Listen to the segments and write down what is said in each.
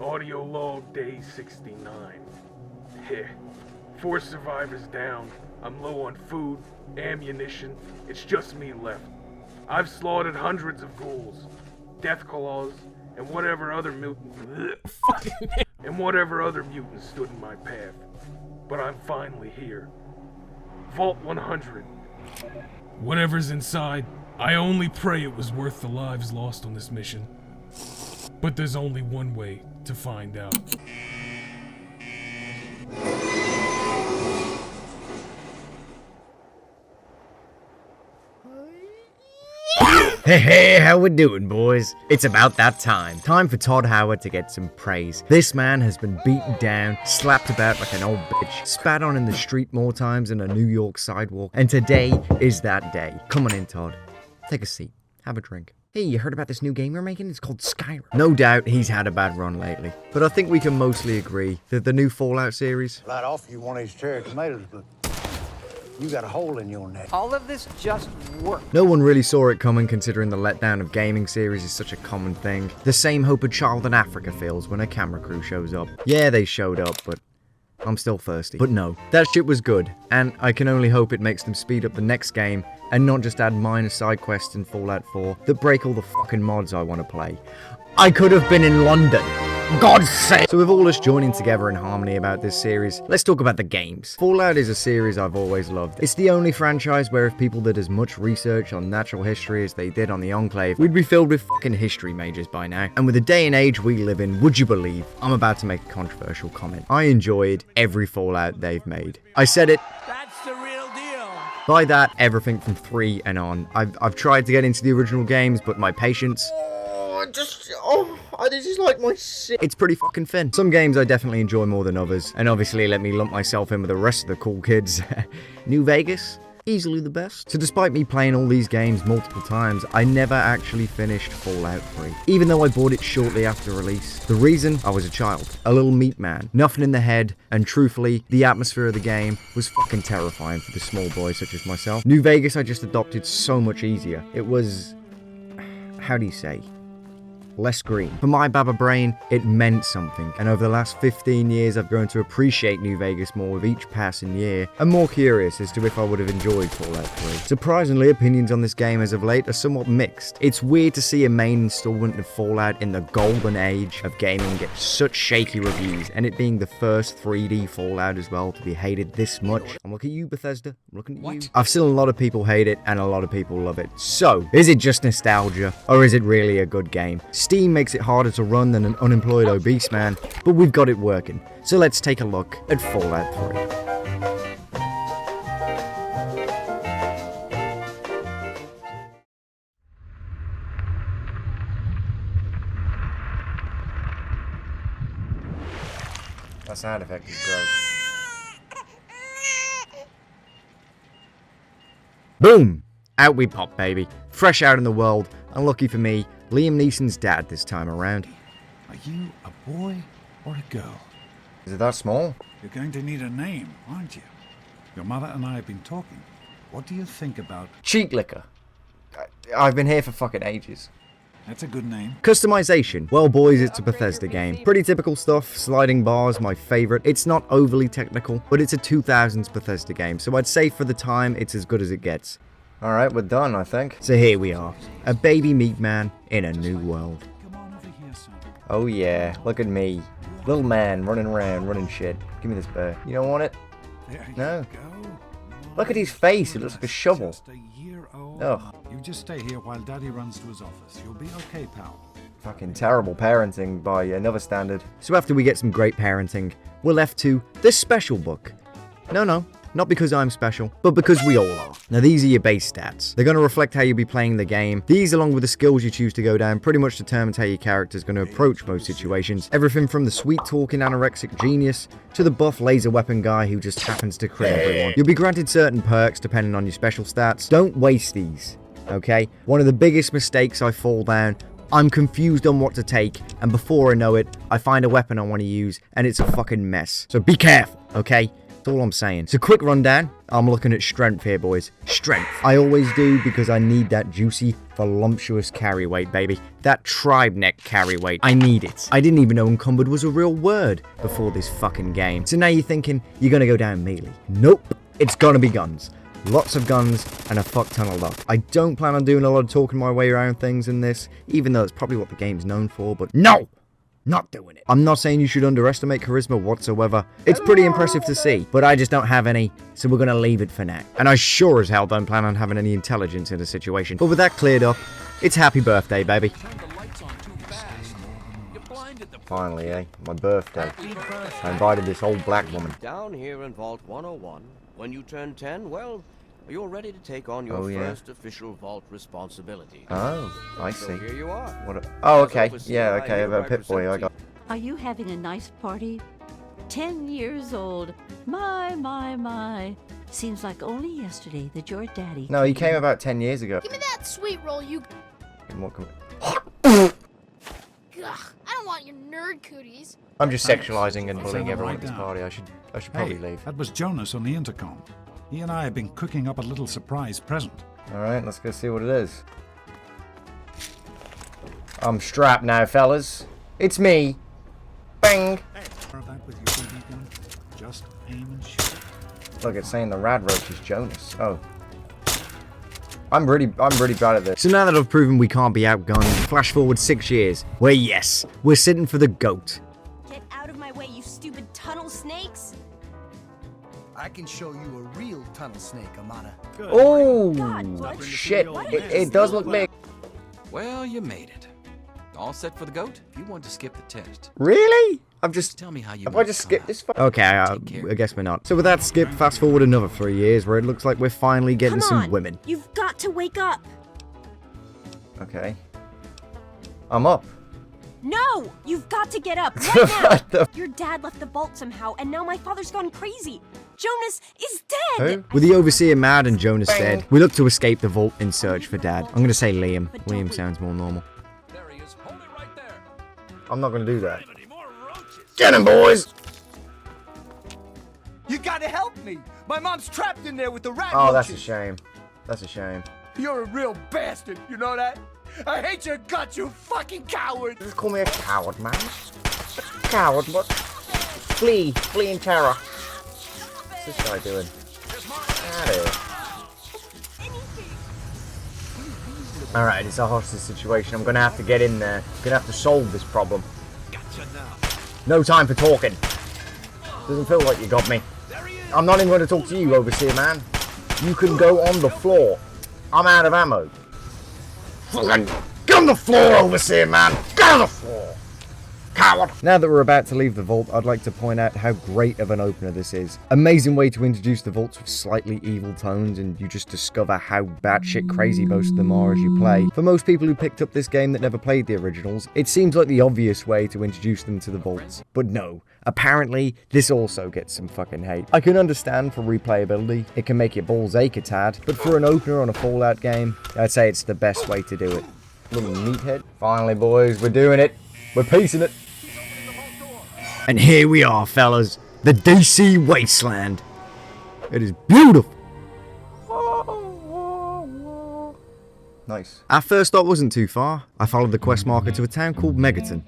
Audio log day 69. Heh. 4 survivors down. I'm low on food, ammunition. It's just me left. I've slaughtered hundreds of ghouls, deathclaws, and whatever other mutants stood in my path. But I'm finally here. Vault 100. Whatever's inside, I only pray it was worth the lives lost on this mission. But there's only one way to find out. Hey, how we doing, boys? It's about that time. Time for Todd Howard to get some praise. This man has been beaten down, slapped about like an old bitch, spat on in the street more times than a New York sidewalk, and today is that day. Come on in, Todd. Take a seat. Have a drink. Hey, you heard about this new game we're making? It's called Skyrim. No doubt he's had a bad run lately, but I think we can mostly agree that the new Fallout series... I'd offer you one of these cherry tomatoes, but you got a hole in your neck. All of this just worked. No one really saw it coming, considering the letdown of gaming series is such a common thing. The same hope a child in Africa feels when a camera crew shows up. Yeah, they showed up, but I'm still thirsty. But no, that shit was good, and I can only hope it makes them speed up the next game and not just add minor side quests in Fallout 4 that break all the fucking mods I want to play. I could have been in London. God's sake! So with all us joining together in harmony about this series, let's talk about the games. Fallout is a series I've always loved. It's the only franchise where if people did as much research on natural history as they did on the Enclave, we'd be filled with fucking history majors by now. And with the day and age we live in, would you believe, I'm about to make a controversial comment. I enjoyed every Fallout they've made. I said it. That's the real deal. By that, everything from 3 and on. I've tried to get into the original games, but my patience... this is like my shit. It's pretty fucking thin. Some games I definitely enjoy more than others, and obviously let me lump myself in with the rest of the cool kids. New Vegas? Easily the best. So despite me playing all these games multiple times, I never actually finished Fallout 3, even though I bought it shortly after release. The reason? I was a child, a little meat man, nothing in the head, and truthfully, the atmosphere of the game was fucking terrifying for the small boy such as myself. New Vegas I just adopted so much easier. It was... how do you say? Less green. For my baba brain, it meant something, and over the last 15 years I've grown to appreciate New Vegas more with each passing year, and more curious as to if I would have enjoyed Fallout 3. Surprisingly, opinions on this game as of late are somewhat mixed. It's weird to see a main installment of Fallout in the golden age of gaming get such shaky reviews, and it being the first 3D Fallout as well to be hated this much. I'm looking at you, Bethesda. I'm looking at you. I've seen a lot of people hate it, and a lot of people love it. So, is it just nostalgia, or is it really a good game? Steam makes it harder to run than an unemployed obese man, but we've got it working. So let's take a look at Fallout 3. That sound effect is gross. Boom! Out we pop, baby. Fresh out in the world, and lucky for me, Liam Neeson's dad this time around. Are you a boy or a girl? Is it that small? You're going to need a name, aren't you? Your mother and I have been talking. What do you think about... Cheek liquor. I've been here for fucking ages. That's a good name. Customization. Well, boys, it's a Bethesda game. Pretty typical stuff. Sliding bars, my favorite. It's not overly technical, but it's a 2000s Bethesda game, so I'd say for the time, it's as good as it gets. Alright, we're done, I think. So here we are. A baby meat man in a new world. Oh yeah, look at me. Little man running around, running shit. Give me this bear. You don't want it? No. Look at his face, it looks like a shovel. Ugh. You just stay here while Daddy runs to his office. You'll be okay, pal. Fucking terrible parenting by another standard. So after we get some great parenting, we're left to the special book. No. Not because I'm special, but because we all are. Now these are your base stats. They're going to reflect how you'll be playing the game. These, along with the skills you choose to go down, pretty much determines how your character is going to approach most situations. Everything from the sweet-talking anorexic genius to the buff laser weapon guy who just happens to crit everyone. You'll be granted certain perks depending on your special stats. Don't waste these, okay? One of the biggest mistakes I fall down, I'm confused on what to take, and before I know it, I find a weapon I want to use, and it's a fucking mess. So be careful, okay? That's all I'm saying. So quick rundown. I'm looking at strength here, boys. Strength. I always do because I need that juicy, voluptuous carry weight, baby. That tribe neck carry weight. I need it. I didn't even know encumbered was a real word before this fucking game. So now you're thinking you're gonna go down melee. Nope. It's gonna be guns. Lots of guns and a fuck ton of luck. I don't plan on doing a lot of talking my way around things in this, even though it's probably what the game's known for, but no! Not doing it. I'm not saying you should underestimate charisma whatsoever. It's pretty impressive to see, but I just don't have any, so we're gonna leave it for now. And I sure as hell don't plan on having any intelligence in the situation. But with that cleared up, it's happy birthday, baby. Finally, eh? My birthday. I invited this old black woman. Down here in Vault 101, when you turn 10, well, you're ready to take on your first official vault responsibility. Oh, I see. So here you are. Oh, okay. Yeah, okay. About Pip-Boy, I got... Are you having a nice party? 10 years old. My. Seems like only yesterday that your daddy... No, he came about 10 years ago. Give me that sweet roll, you... Ugh, I don't want your nerd cooties. I'm just sexualizing and bullying Sit everyone at right this down. party. I should Hey, probably leave. that was Jonas on the intercom. He and I have been cooking up a little surprise present. Alright, let's go see what it is. I'm strapped now, fellas. It's me. Bang! Hey, that with your BB gun? Just aim and shoot. Look, it's saying the rad roach is Jonas. Oh. I'm really bad at this. So now that I've proven we can't be outgunned, flash forward 6 years, where yes, we're sitting for the GOAT. Get out of my way, you stupid tunnel snakes! I can show you a real tunnel snake, Amana. Oh, what? shit. It does look big. Well, you made it. All set for the goat? If you want to skip the test, Really? I've just... tell me how you Have I want just to skipped come this? out. Okay, I guess we're not. So with that skip, fast forward another 3 years where it looks like we're finally getting Come some on! women. You've got to wake up! Okay. I'm up. No! You've got to get up right What now! the Your dad left the vault somehow, and now my father's gone crazy! Jonas is Who? dead! With the overseer mad and Jonas dead, we look to escape the vault in search for Dad. I'm gonna say Liam. Liam sounds more normal. There he is. Hold it right there. I'm not gonna do that. Get him, boys! You gotta help me! My mom's trapped in there with the rat Oh, that's a roaches. shame. That's a shame. You're a real bastard, you know that? I hate your guts, you fucking coward! Just call me a coward, man. Coward, what? Flee in terror. What's this guy doing? Out of here. Alright, it's a hostage situation. I'm gonna have to get in there. I'm gonna have to solve this problem. No time for talking. Doesn't feel like you got me. I'm not even going to talk to you, Overseer Man. You can go on the floor. I'm out of ammo. Fucking get on the floor, Overseer Man. Get on the floor. Coward. Now that we're about to leave the vault, I'd like to point out how great of an opener this is. Amazing way to introduce the vaults with slightly evil tones, and you just discover how batshit crazy most of them are as you play. For most people who picked up this game that never played the originals, it seems like the obvious way to introduce them to the vaults. But no. Apparently, this also gets some fucking hate. I can understand for replayability, it can make your balls ache a tad, but for an opener on a Fallout game, I'd say it's the best way to do it. Little meathead. Finally, boys, we're doing it. We're piecing it. And here we are, fellas. The DC Wasteland. It is beautiful. Nice. Our first stop wasn't too far. I followed the quest marker to a town called Megaton.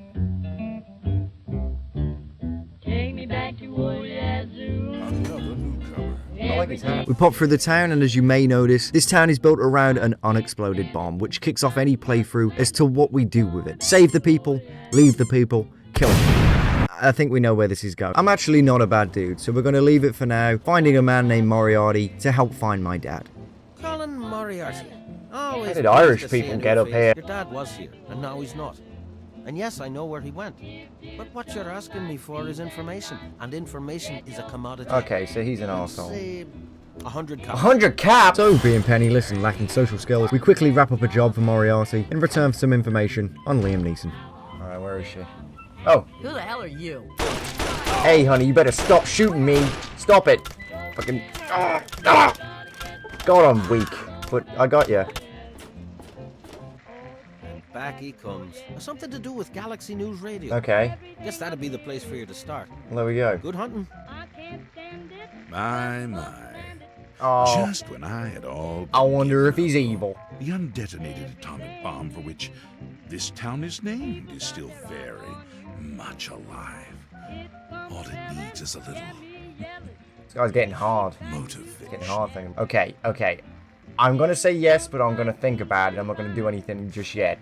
We pop through the town, and as you may notice, this town is built around an unexploded bomb, which kicks off any playthrough as to what we do with it. Save the people, leave the people, kill them. I think we know where this is going. I'm actually not a bad dude, so we're going to leave it for now, finding a man named Moriarty to help find my dad. Colin Moriarty. How did Irish people get up here? Your dad was here, and now he's not. And yes, I know where he went. But what you're asking me for is information, and information is a commodity. Okay, so he's an Let's arsehole. say 100 caps. 100 caps! So, being penniless and lacking social skills, we quickly wrap up a job for Moriarty in return for some information on Liam Neeson. Alright, where is she? Oh. Who the hell are you? Hey, honey, you better stop shooting me. Stop it. Fucking... God, I'm weak. But I got ya. Back he comes. Something to do with Galaxy News Radio. Okay. Guess that'd be the place for you to start. There we go. Good hunting. I can't stand it. My. Oh, Just when I had all I but wonder if given he's up, evil. the undetonated atomic bomb for which this town is named is still very much alive. All it needs is a little This guy's getting hard. motivation. Getting hard thing. Okay. I'm gonna say yes, but I'm gonna think about it. I'm not gonna do anything just yet.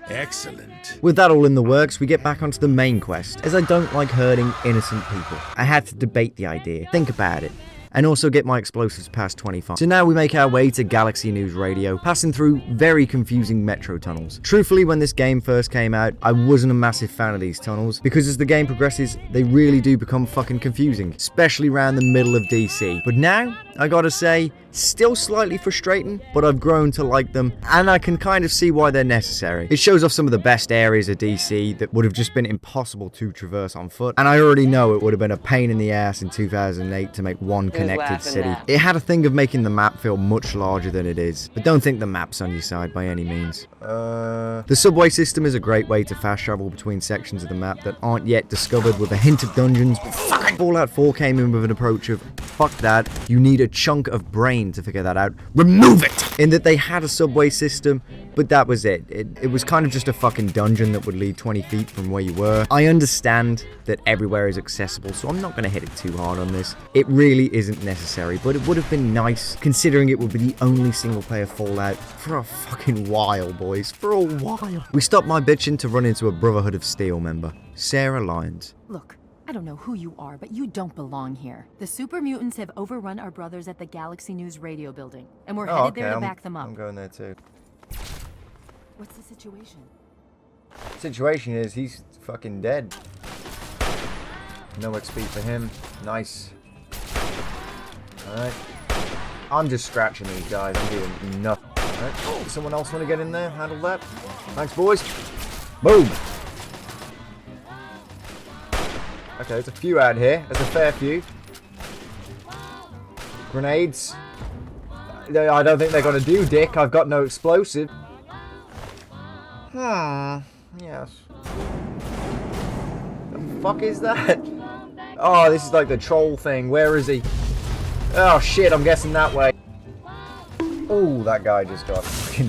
Excellent. With that all in the works, we get back onto the main quest, as I don't like hurting innocent people. I had to debate the idea, think about it, and also get my explosives past 25. So now we make our way to Galaxy News Radio, passing through very confusing metro tunnels. Truthfully, when this game first came out, I wasn't a massive fan of these tunnels, because as the game progresses, they really do become fucking confusing, especially around the middle of DC. But now, I gotta say, still slightly frustrating, but I've grown to like them, and I can kind of see why they're necessary. It shows off some of the best areas of DC that would have just been impossible to traverse on foot, and I already know it would have been a pain in the ass in 2008 to make one connected city. It had a thing of making the map feel much larger than it is, but don't think the map's on your side by any means. The subway system is a great way to fast travel between sections of the map that aren't yet discovered with a hint of dungeons. Fallout 4 came in with an approach of, fuck that, you need a chunk of brain to figure that out. Remove it! In that they had a subway system, but that was it. It was kind of just a fucking dungeon that would lead 20 feet from where you were. I understand that everywhere is accessible, so I'm not going to hit it too hard on this. It really isn't necessary, but it would have been nice, considering it would be the only single-player Fallout for a fucking while, boys. For a while. We stopped my bitching to run into a Brotherhood of Steel member, Sarah Lyons. Look, I don't know who you are, but you don't belong here. The super mutants have overrun our brothers at the Galaxy News radio building, and we're headed there to back them up. I'm going there too. What's the situation? Situation is he's fucking dead. No XP for him. Nice. Alright. I'm just scratching these guys. I'm doing nothing. Alright. Oh, someone else want to get in there? Handle that. Thanks, boys. Boom. Okay, there's a few out here. There's a fair few. Grenades. I don't think they're going to do, Dick. I've got no explosive. Yes. The fuck is that? Oh, this is like the troll thing. Where is he? Oh shit, I'm guessing that way. Oh, that guy just got fucking...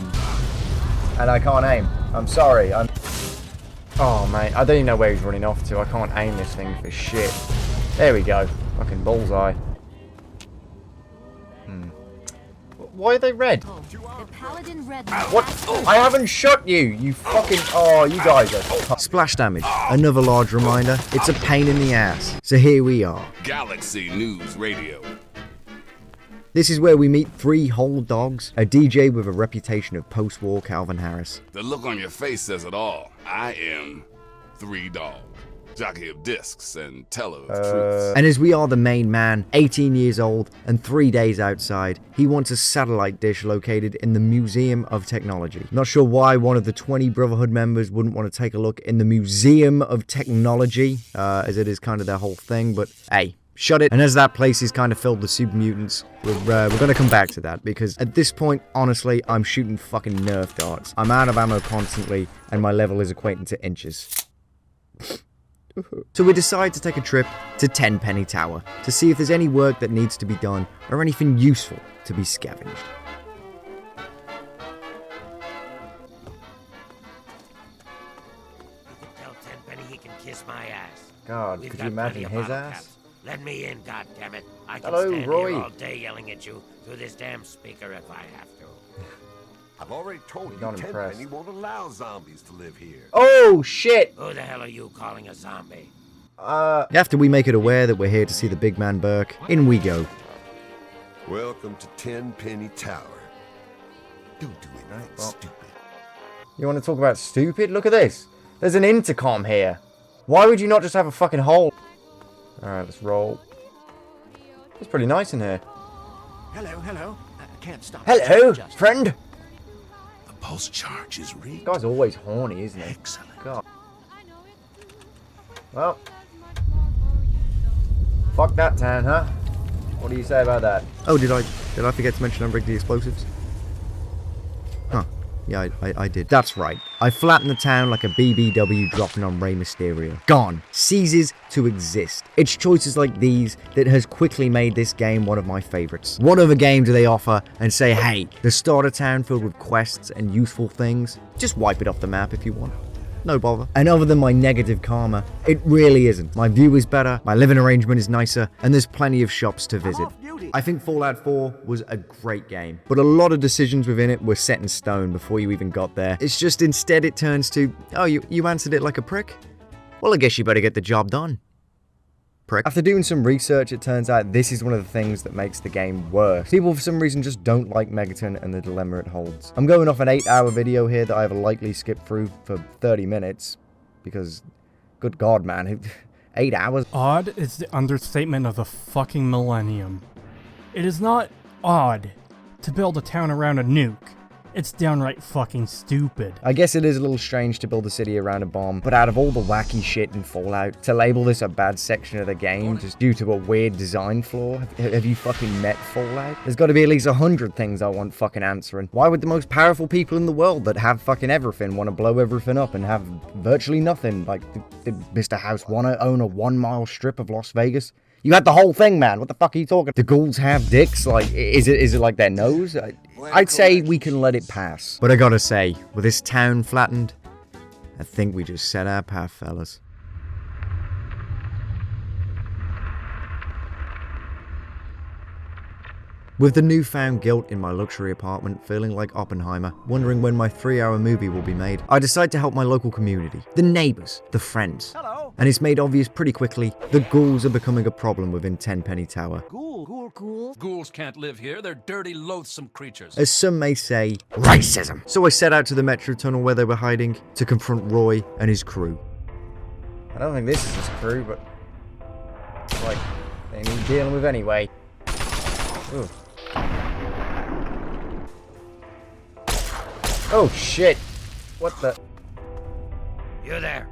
And I can't aim. I'm sorry. Oh, mate. I don't even know where he's running off to. I can't aim this thing for shit. There we go. Fucking bullseye. Why are they red? The Paladin Red. What? I haven't shot you, you fucking... Oh, you guys are... Splash damage. Another large reminder. It's a pain in the ass. So here we are. Galaxy News Radio. This is where we meet 3 whole dogs, a DJ with a reputation of post-war Calvin Harris. The look on your face says it all. I am 3 Dog, jockey of discs and teller of truths. And as we are the main man, 18 years old and 3 days outside, he wants a satellite dish located in the Museum of Technology. Not sure why one of the 20 Brotherhood members wouldn't want to take a look in the Museum of Technology, as it is kind of their whole thing, but hey. Shut it. And as that place is kind of filled with super mutants, we're going to come back to that, because at this point, honestly, I'm shooting fucking Nerf darts. I'm out of ammo constantly, and my level is equating to inches. So we decide to take a trip to Tenpenny Tower to see if there's any work that needs to be done or anything useful to be scavenged. Tell Tenpenny he can kiss my ass. God, could you imagine his ass? Let me in, goddammit. I can Hello, stand Roy. here all day yelling at you through this damn speaker if I have to. I've already told you Not impressed. Tenpenny won't allow zombies to live here. Oh, shit! Who the hell are you calling a zombie? After we make it aware that we're here to see the big man Burke, in we go. Welcome to Tenpenny Tower. Don't do anything stupid. You want to talk about stupid? Look at this. There's an intercom here. Why would you not just have a fucking hole? Alright, let's roll. It's pretty nice in here. Hello. I can't stop. Hello, friend. The pulse charge is rigged. This guy's always horny, isn't he? Excellent. God. Well. Fuck that town, huh? What do you say about that? Oh, did I forget to mention I rigged the explosives? Huh. Yeah, I did. That's right. I flatten the town like a BBW dropping on Rey Mysterio. Gone. Ceases to exist. It's choices like these that has quickly made this game one of my favorites. What other game do they offer and say, hey, the starter town filled with quests and useful things? Just wipe it off the map if you want. No bother. And other than my negative karma, it really isn't. My view is better, my living arrangement is nicer, and there's plenty of shops to visit. I think Fallout 4 was a great game, but a lot of decisions within it were set in stone before you even got there. It's just instead it turns to, oh, you answered it like a prick? Well, I guess you better get the job done. Prick. After doing some research, it turns out this is one of the things that makes the game worse. People for some reason just don't like Megaton and the dilemma it holds. I'm going off an 8-hour video here that I've likely skipped through for 30 minutes, because, good god man, 8 hours? Odd is the understatement of the fucking millennium. It is not odd to build a town around a nuke. It's downright fucking stupid. I guess it is a little strange to build a city around a bomb, but out of all the wacky shit in Fallout, to label this a bad section of the game just due to a weird design flaw, have you fucking met Fallout? There's got to be at least 100 things I want fucking answering. Why would the most powerful people in the world that have fucking everything want to blow everything up and have virtually nothing? Like, did Mr. House want to own a 1-mile strip of Las Vegas? You had the whole thing, man. What the fuck are you talking? The ghouls have dicks? Like, is it like their nose? I'd say we can let it pass. But I gotta say, with this town flattened, I think we just set our path, fellas. With the newfound guilt in my luxury apartment feeling like Oppenheimer, wondering when my 3-hour movie will be made, I decide to help my local community, the neighbours, the friends. Hello. And it's made obvious pretty quickly, the ghouls are becoming a problem within Tenpenny Tower. Ghouls can't live here. They're dirty, loathsome creatures. As some may say, racism. So I set out to the metro tunnel where they were hiding to confront Roy and his crew. I don't think this is his crew, but it's like they need dealing with anyway. Ooh. Oh shit! What the? You there!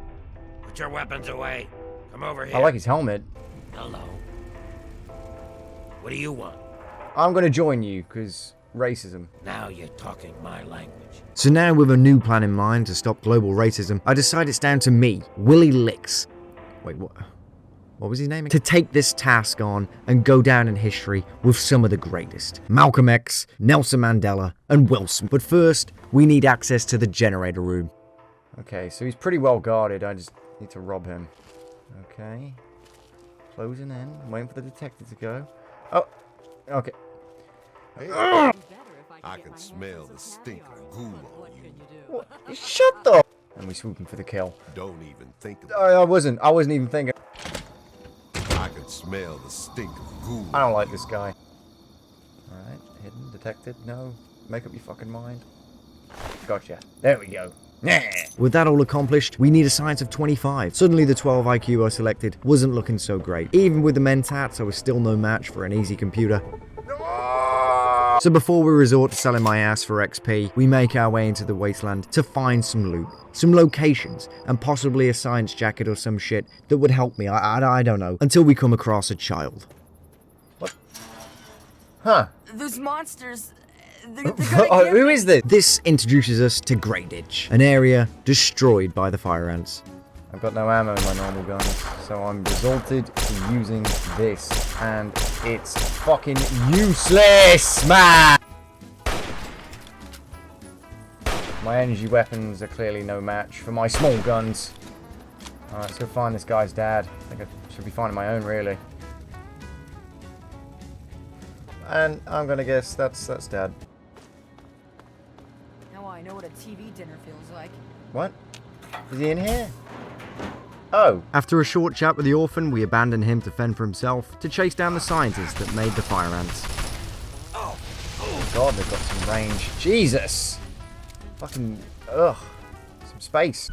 Put your weapons away. Come over here. I like his helmet. Hello. What do you want? I'm gonna join you, cause racism. Now you're talking my language. So now with a new plan in mind to stop global racism, I decide it's down to me, Willie Licks. Wait, what? What was his name? To take this task on and go down in history with some of the greatest. Malcolm X, Nelson Mandela, and Will Smith. But first, we need access to the generator room. Okay, so he's pretty well guarded. I just need to rob him. Okay. Closing in. Waiting for the detective to go. Oh, okay. I can smell the stink of ghoul on you. What? Shut the... And we swooping for the kill. Don't even think of it. I wasn't even thinking. I can smell the stink of ghoul. I don't like this guy. Alright, hidden, detected, no. Make up your fucking mind. Gotcha. There we go. With that all accomplished, we need a science of 25. Suddenly the 12 IQ I selected wasn't looking so great. Even with the mentats, I was still no match for an easy computer. So before we resort to selling my ass for XP, we make our way into the wasteland to find some loot, some locations, and possibly a science jacket or some shit that would help me, I don't know, until we come across a child. What? Huh. Those monsters... Oh, who is this? This introduces us to Grey Ditch, an area destroyed by the fire ants. I've got no ammo in my normal guns, so I'm resorted to using this, and it's fucking useless, man! My energy weapons are clearly no match for my small guns. Alright, let's go find this guy's dad. I think I should be finding my own, really. And I'm gonna guess that's dad. Now I know what a TV dinner feels like. What? Is he in here? Oh. After a short chat with the orphan, we abandon him to fend for himself to chase down the scientist that made the fire ants. Oh god, they've got some range. Jesus! Fucking, ugh. Some space.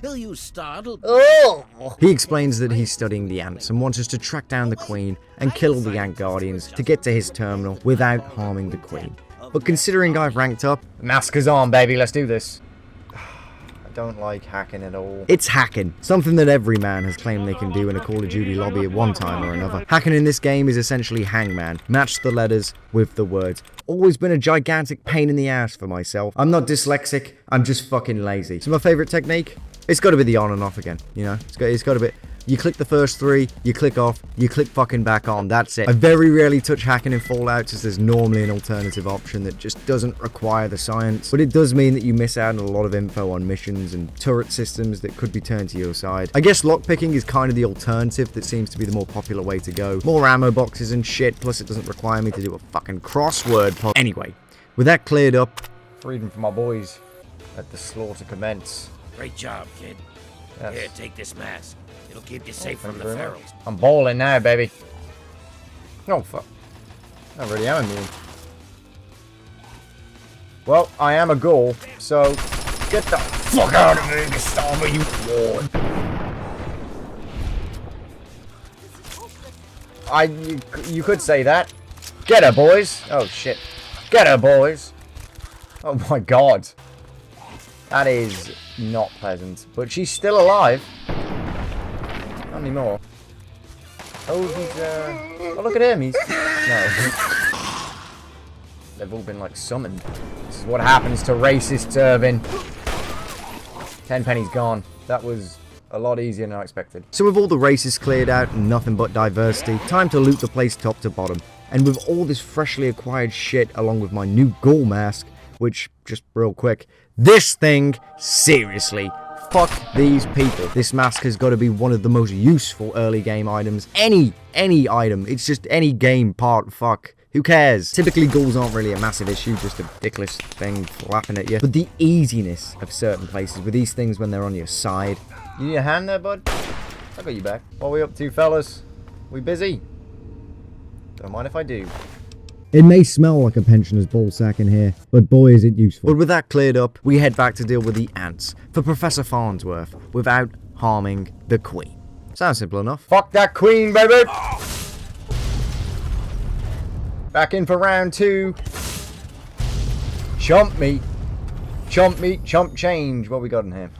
Are you startled? Oh! He explains that he's studying the ants and wants us to track down the queen and kill the ant guardians to get to his terminal without harming the queen. But considering I've ranked up, mask is on, baby, let's do this. don't like hacking at all. It's hacking. Something that every man has claimed they can do in a Call of Duty lobby at one time or another. Hacking in this game is essentially hangman. Match the letters with the words. Always been a gigantic pain in the ass for myself. I'm not dyslexic, I'm just fucking lazy. So my favorite technique? It's got to be the on and off again, you know? It's got to be... You click the first three, you click off, you click fucking back on, that's it. I very rarely touch hacking in Fallout, as there's normally an alternative option that just doesn't require the science. But it does mean that you miss out on a lot of info on missions and turret systems that could be turned to your side. I guess lockpicking is kind of the alternative that seems to be the more popular way to go. More ammo boxes and shit, plus it doesn't require me to do a fucking crossword. Anyway, with that cleared up, freedom for my boys. Let the slaughter commence. Great job, kid. Yes. Here, take this mask. It'll keep you safe from the ferals. I'm balling now, baby. Oh, fuck. I really am immune. Well, I am a ghoul, so get the fuck out of me, Gustavo, you ward. You could say that. Get her, boys. Oh, shit. Get her, boys. Oh, my God. That is not pleasant. But she's still alive. Not anymore. Oh, he's, oh, look at him. He's... No. They've all been, like, summoned. This is what happens to racist Irvin. 10 pennies gone. That was a lot easier than I expected. So with all the races cleared out and nothing but diversity, time to loot the place top to bottom. And with all this freshly acquired shit, along with my new ghoul mask, which, just real quick, this thing, seriously, fuck these people. This mask has got to be one of the most useful early game items. Any item. It's just any game part, fuck. Who cares? Typically, ghouls aren't really a massive issue, just a dickless thing flapping at you. But the easiness of certain places with these things when they're on your side. You need a hand there, bud? I got you back. What are we up to, fellas? We busy? Don't mind if I do. It may smell like a pensioner's ballsack in here, but boy is it useful. But with that cleared up, we head back to deal with the ants for Professor Farnsworth without harming the Queen. Sounds simple enough. Fuck that Queen, baby! Back in for round 2. Chump meat. Chump meat, chump change. What we got in here?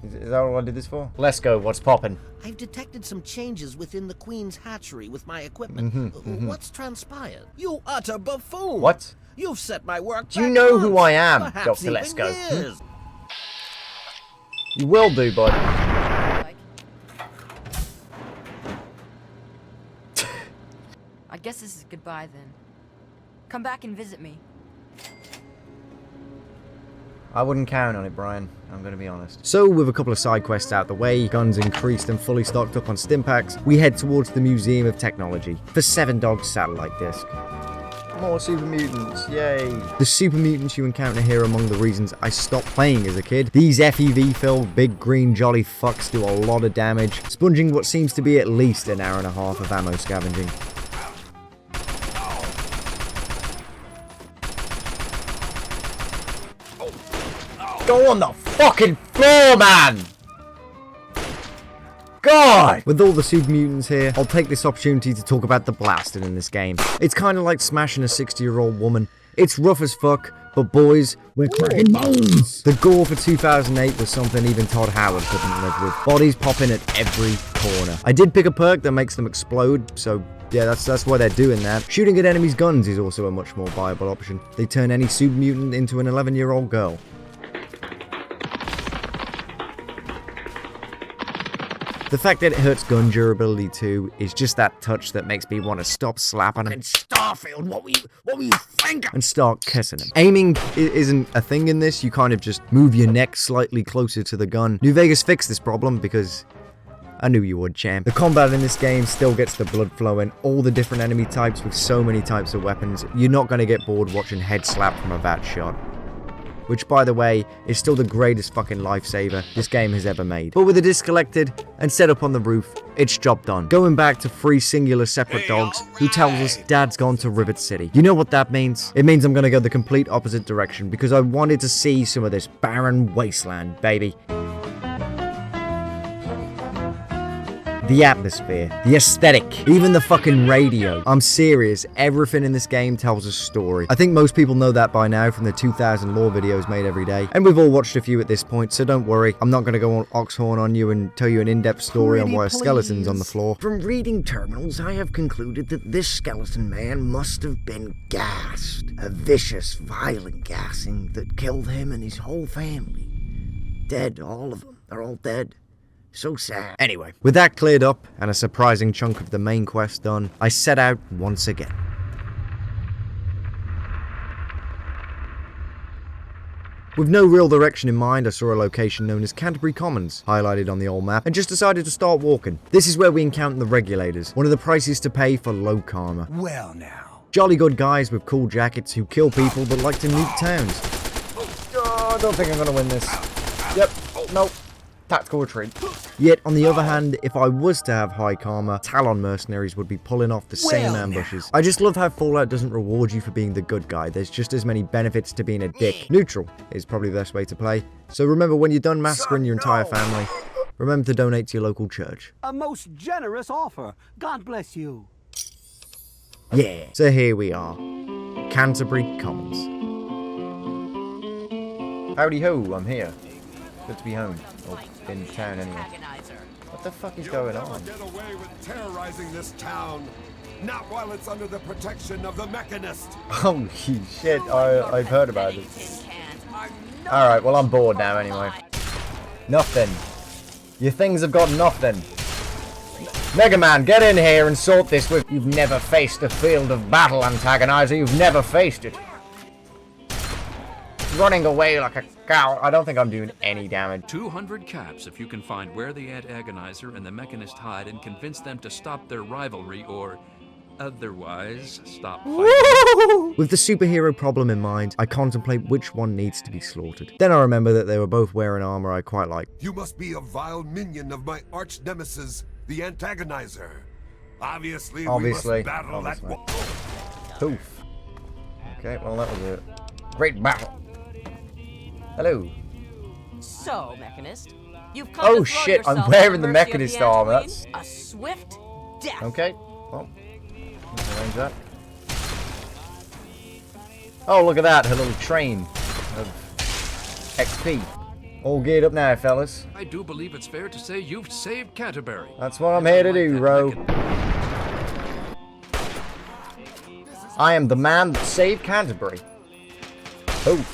Is that all I did this for? Let's go. What's poppin'? I've detected some changes within the Queen's hatchery with my equipment. What's transpired? You utter buffoon! What? You've set my work Do you know who I am, perhaps Dr. Lesko? years. You will do, bud. I guess this is goodbye then. Come back and visit me. I wouldn't count on it, Brian. I'm gonna be honest. So, with a couple of side quests out the way, guns increased and fully stocked up on stimpaks, we head towards the Museum of Technology for 7 Dogs satellite disc. More super mutants, yay! The super mutants you encounter here are among the reasons I stopped playing as a kid. These FEV-filled big green jolly fucks do a lot of damage, sponging what seems to be at least an hour and a half of ammo scavenging. Go on the fucking floor, man! God! With all the super mutants here, I'll take this opportunity to talk about the blasting in this game. It's kind of like smashing a 60-year-old woman. It's rough as fuck, but boys, we're cracking bones! The gore for 2008 was something even Todd Howard couldn't live with. Bodies popping at every corner. I did pick a perk that makes them explode, so yeah, that's why they're doing that. Shooting at enemies' guns is also a much more viable option. They turn any super mutant into an 11-year-old girl. The fact that it hurts gun durability too is just that touch that makes me want to stop slapping him. And Starfield, what were you thinking? And start kissing him. Aiming isn't a thing in this. You kind of just move your neck slightly closer to the gun. New Vegas fixed this problem because I knew you would, champ. The combat in this game still gets the blood flowing. All the different enemy types with so many types of weapons. You're not going to get bored watching head slap from a VAT shot. Which, by the way, is still the greatest fucking lifesaver this game has ever made. But with a disc collected and set up on the roof, it's job done. Going back to 3 singular separate dogs who tells us Dad's gone to Rivet City. You know what that means? It means I'm gonna go the complete opposite direction because I wanted to see some of this barren wasteland, baby. the atmosphere, the aesthetic, even the fucking radio. I'm serious, everything in this game tells a story. I think most people know that by now from the 2000 lore videos made every day, and we've all watched a few at this point, so don't worry, I'm not going to go on Oxhorn on you and tell you an in-depth story on why a skeleton's on the floor. From reading terminals, I have concluded that this skeleton man must have been gassed. A vicious, violent gassing that killed him and his whole family. Dead, all of them. They're all dead. So sad. Anyway, with that cleared up and a surprising chunk of the main quest done, I set out once again. With no real direction in mind, I saw a location known as Canterbury Commons, highlighted on the old map, and just decided to start walking. This is where we encounter the regulators, one of the prices to pay for low karma. Well now. Jolly good guys with cool jackets who kill people but like to nuke towns. Oh, I don't think I'm gonna win this. Yep, nope. Tactical retreat. Yet, on the other hand, if I was to have high karma, Talon mercenaries would be pulling off the same ambushes. I just love how Fallout doesn't reward you for being the good guy. There's just as many benefits to being a dick. Neutral is probably the best way to play. So remember, when you're done massacring your entire family, remember to donate to your local church. A most generous offer. God bless you. Yeah. So here we are. Canterbury Commons. Howdy ho, I'm here. Good to be home. Or in town anyway. What the fuck is going on? Get away with terrorizing this town. Not while it's under the protection of the Mechanist. Holy shit, I've heard about it. Alright, well I'm bored now anyway. Nothing. Your things have got nothing. Mega Man, get in here and sort this with... You've never faced a field of battle, Antagonizer. You've never faced it. Running away like a cow. I don't think I'm doing any damage. 200 caps if you can find where the Antagonizer and the Mechanist hide and convince them to stop their rivalry or otherwise stop fighting. With the superhero problem in mind, I contemplate which one needs to be slaughtered. Then I remember that they were both wearing armor I quite like. You must be a vile minion of my arch nemesis, the Antagonizer. Obviously. We must battle that one. Poof. Okay, well that was a great battle. Hello. So, Mechanist, you've come Oh to throw shit, I'm yourself wearing at the mercy of Mechanist the armor. Ant That's Queen? A swift death. okay. Well, let's arrange that. Oh, look at that, her little train of XP. All geared up now, fellas. I do believe it's fair to say you've saved Canterbury. That's what I'm here to do, Ro. I am the man that saved Canterbury. Oh,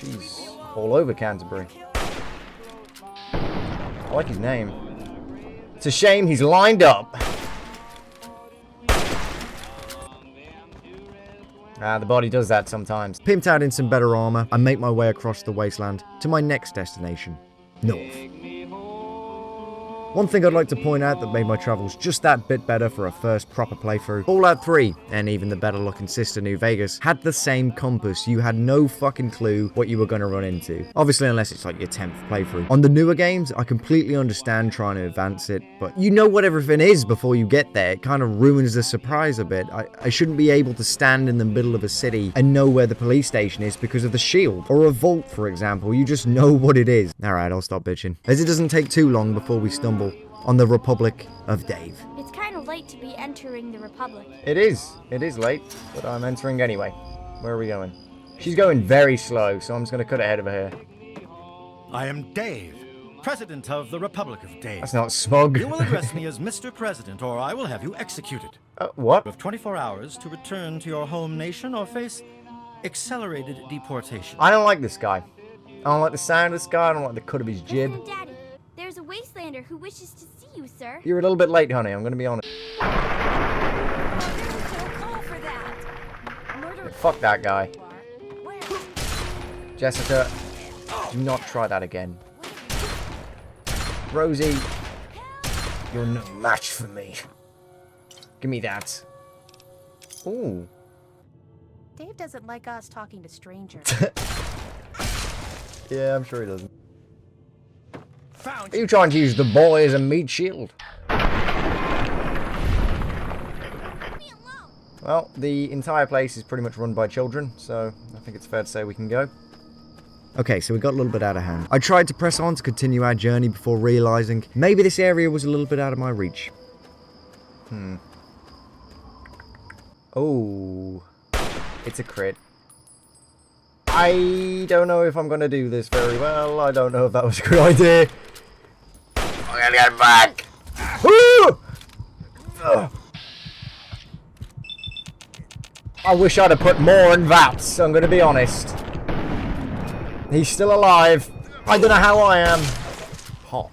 jeez. All over Canterbury. I like his name. It's a shame he's lined up. The body does that sometimes. Pimped out in some better armor, I make my way across the wasteland to my next destination, north. One thing I'd like to point out that made my travels just that bit better for a first proper playthrough, Fallout 3, and even the better looking sister New Vegas, had the same compass. You had no fucking clue what you were going to run into. Obviously, unless it's like your 10th playthrough. On the newer games, I completely understand trying to advance it, but you know what everything is before you get there. It kind of ruins the surprise a bit. I shouldn't be able to stand in the middle of a city and know where the police station is because of the shield. Or a vault, for example. You just know what it is. Alright, I'll stop bitching. As it doesn't take too long before we stumble on the Republic of Dave. It's kind of late to be entering the Republic. It is late, but I'm entering anyway. Where are we going? She's going very slow, so I'm just going to cut ahead of her here. I am Dave, President of the Republic of Dave. That's not smug. You will address me as Mr. President, or I will have you executed. What? You have 24 hours to return to your home nation or face accelerated deportation. I don't like this guy. I don't like the sound of this guy. I don't like the cut of his jib. Listen, Daddy, there's a wastelander who wishes to see you, sir. You're a little bit late, honey. I'm going to be honest. Yeah, fuck that guy. Jessica, do not try that again. Rosie, you're no match for me. Give me that. Ooh. Dave doesn't like us talking to strangers. Yeah, I'm sure he doesn't. Are you trying to use the boy as a meat shield? Well, the entire place is pretty much run by children, so I think it's fair to say we can go. Okay, so we got a little bit out of hand. I tried to press on to continue our journey before realizing maybe this area was a little bit out of my reach. Oh, it's a crit. I don't know if I'm going to do this very well. I don't know if that was a good idea. I'm going to get back. I wish I'd have put more in VATS, I'm going to be honest. He's still alive. I don't know how I am. Pop.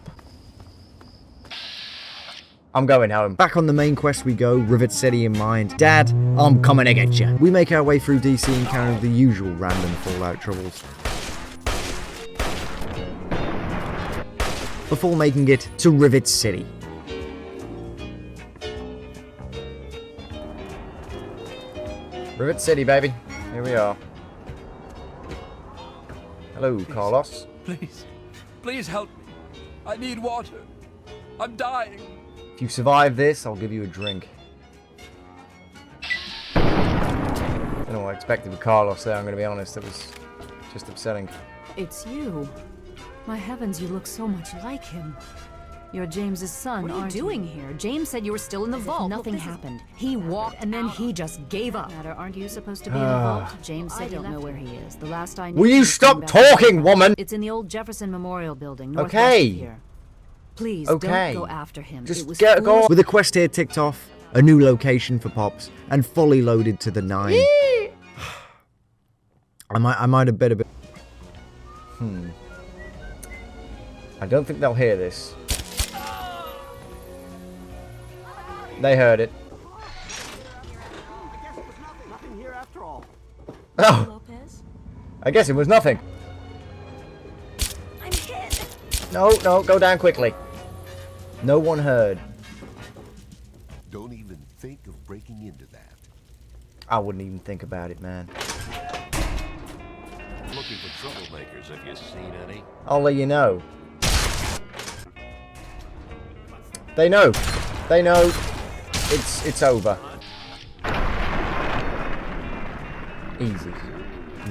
I'm going home. Back on the main quest we go, Rivet City in mind. Dad, I'm coming to get you. We make our way through DC and encounter the usual random Fallout troubles, before making it to Rivet City. Rivet City, baby. Here we are. Hello, Carlos. Please help me. I need water. I'm dying. If you survive this, I'll give you a drink. I don't know what I expected with Carlos there, I'm going to be honest. It was just upsetting. It's you. My heavens, you look so much like him. You're James's son, What are you doing here? James said you were still in the vault. Nothing happened. He walked and then he just gave up. Aren't you supposed to be in the vault? James said he don't know where he is. The last I knew. Will you stop talking, woman? It's in the old Jefferson Memorial Building, northwest Okay. of here. Please, Okay. don't go after him. Just it was go on. With a quest here ticked off, a new location for Pops, and fully loaded to the 9. I might have bet a bit. I don't think they'll hear this. They heard it. Oh! I guess it was nothing. I'm hit. No, go down quickly. No one heard. Don't even think of breaking into that. I wouldn't even think about it, man. Looking for troublemakers, have you seen any? I'll let you know. They know. They know. It's over. Easy.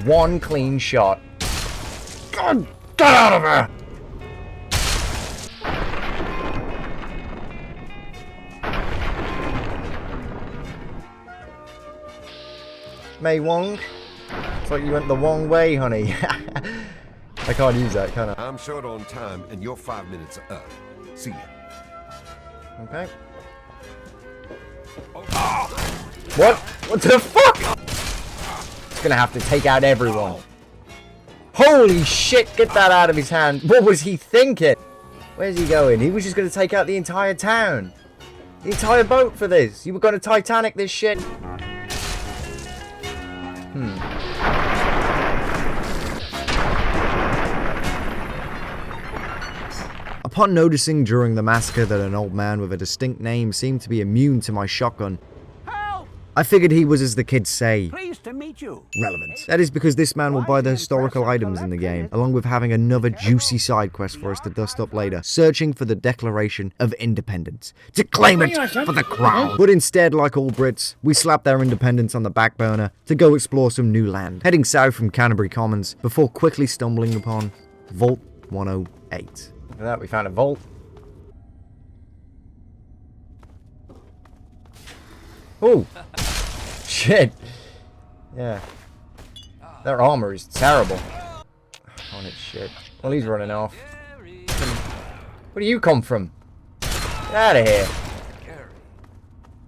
One clean shot. God, get out of here! Mei Wong? It's like you went the wrong way, honey. I can't use that, can I? I'm short on time, and your 5 minutes are up. See ya. Okay. What? What the fuck? It's gonna have to take out everyone. Holy shit, get that out of his hand. What was he thinking? Where's he going? He was just gonna take out the entire town. The entire boat for this. You were gonna Titanic this shit. Upon noticing during the massacre that an old man with a distinct name seemed to be immune to my shotgun, I figured he was, as the kids say, Pleased to meet you. relevant. That is because this man will buy the historical items in the game, along with having another juicy side quest for us to dust up later, searching for the Declaration of Independence, to claim it for the crown. But instead, like all Brits, we slapped our independence on the back burner to go explore some new land, heading south from Canterbury Commons before quickly stumbling upon Vault 108. Look at that, we found a vault. Oh! Shit! Yeah. Their armor is terrible. On its shit. Well, he's running off. Where do you come from? Get out of here.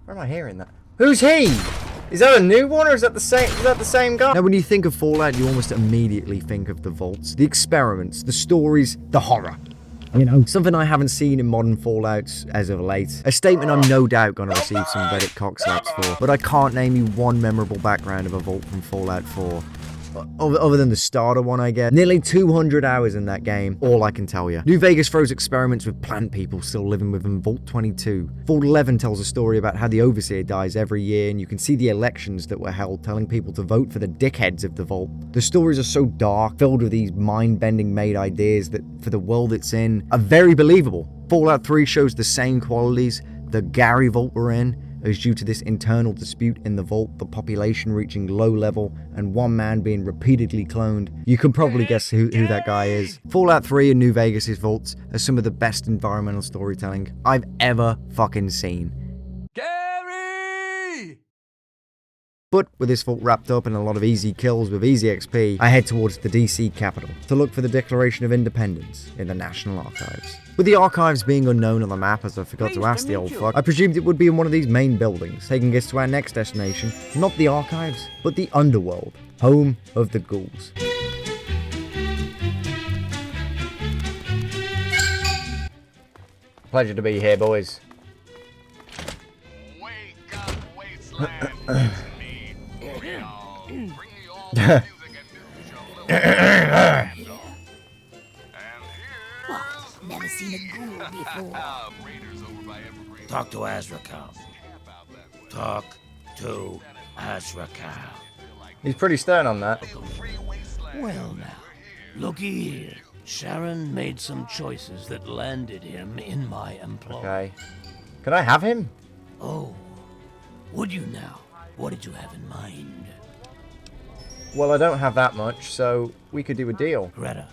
Where am I hearing that? Who's he? Is that a new one, or is that the same guy? Now, when you think of Fallout, you almost immediately think of the vaults, the experiments, the stories, the horror. You know, something I haven't seen in modern Fallouts as of late. A statement I'm no doubt going to receive some Reddit cockslaps for, but I can't name you one memorable background of a vault from Fallout 4. Other than the starter one, I guess. Nearly 200 hours in that game, all I can tell you. New Vegas throws experiments with plant people still living within Vault 22. Vault 11 tells a story about how the Overseer dies every year, and you can see the elections that were held telling people to vote for the dickheads of the Vault. The stories are so dark, filled with these mind-bending made ideas that, for the world it's in, are very believable. Fallout 3 shows the same qualities the Gary Vault we're in, is due to this internal dispute in the vault, the population reaching low level, and one man being repeatedly cloned. You can probably guess who that guy is. Fallout 3 and New Vegas' vaults are some of the best environmental storytelling I've ever fucking seen. But with this vault wrapped up and a lot of easy kills with easy XP, I head towards the DC capital to look for the Declaration of Independence in the National Archives. With the archives being unknown on the map, as I forgot to ask the old fuck, I presumed it would be in one of these main buildings, taking us to our next destination, not the archives, but the underworld, home of the ghouls. Pleasure to be here, boys. Never seen a ghoul before. Talk to Azrakal. Talk to Azrakal. He's pretty stern on that. Well now, looky here. Sharon made some choices that landed him in my employ. Okay. Can I have him? Oh, would you now? What did you have in mind? Well, I don't have that much, so we could do a deal. Greta,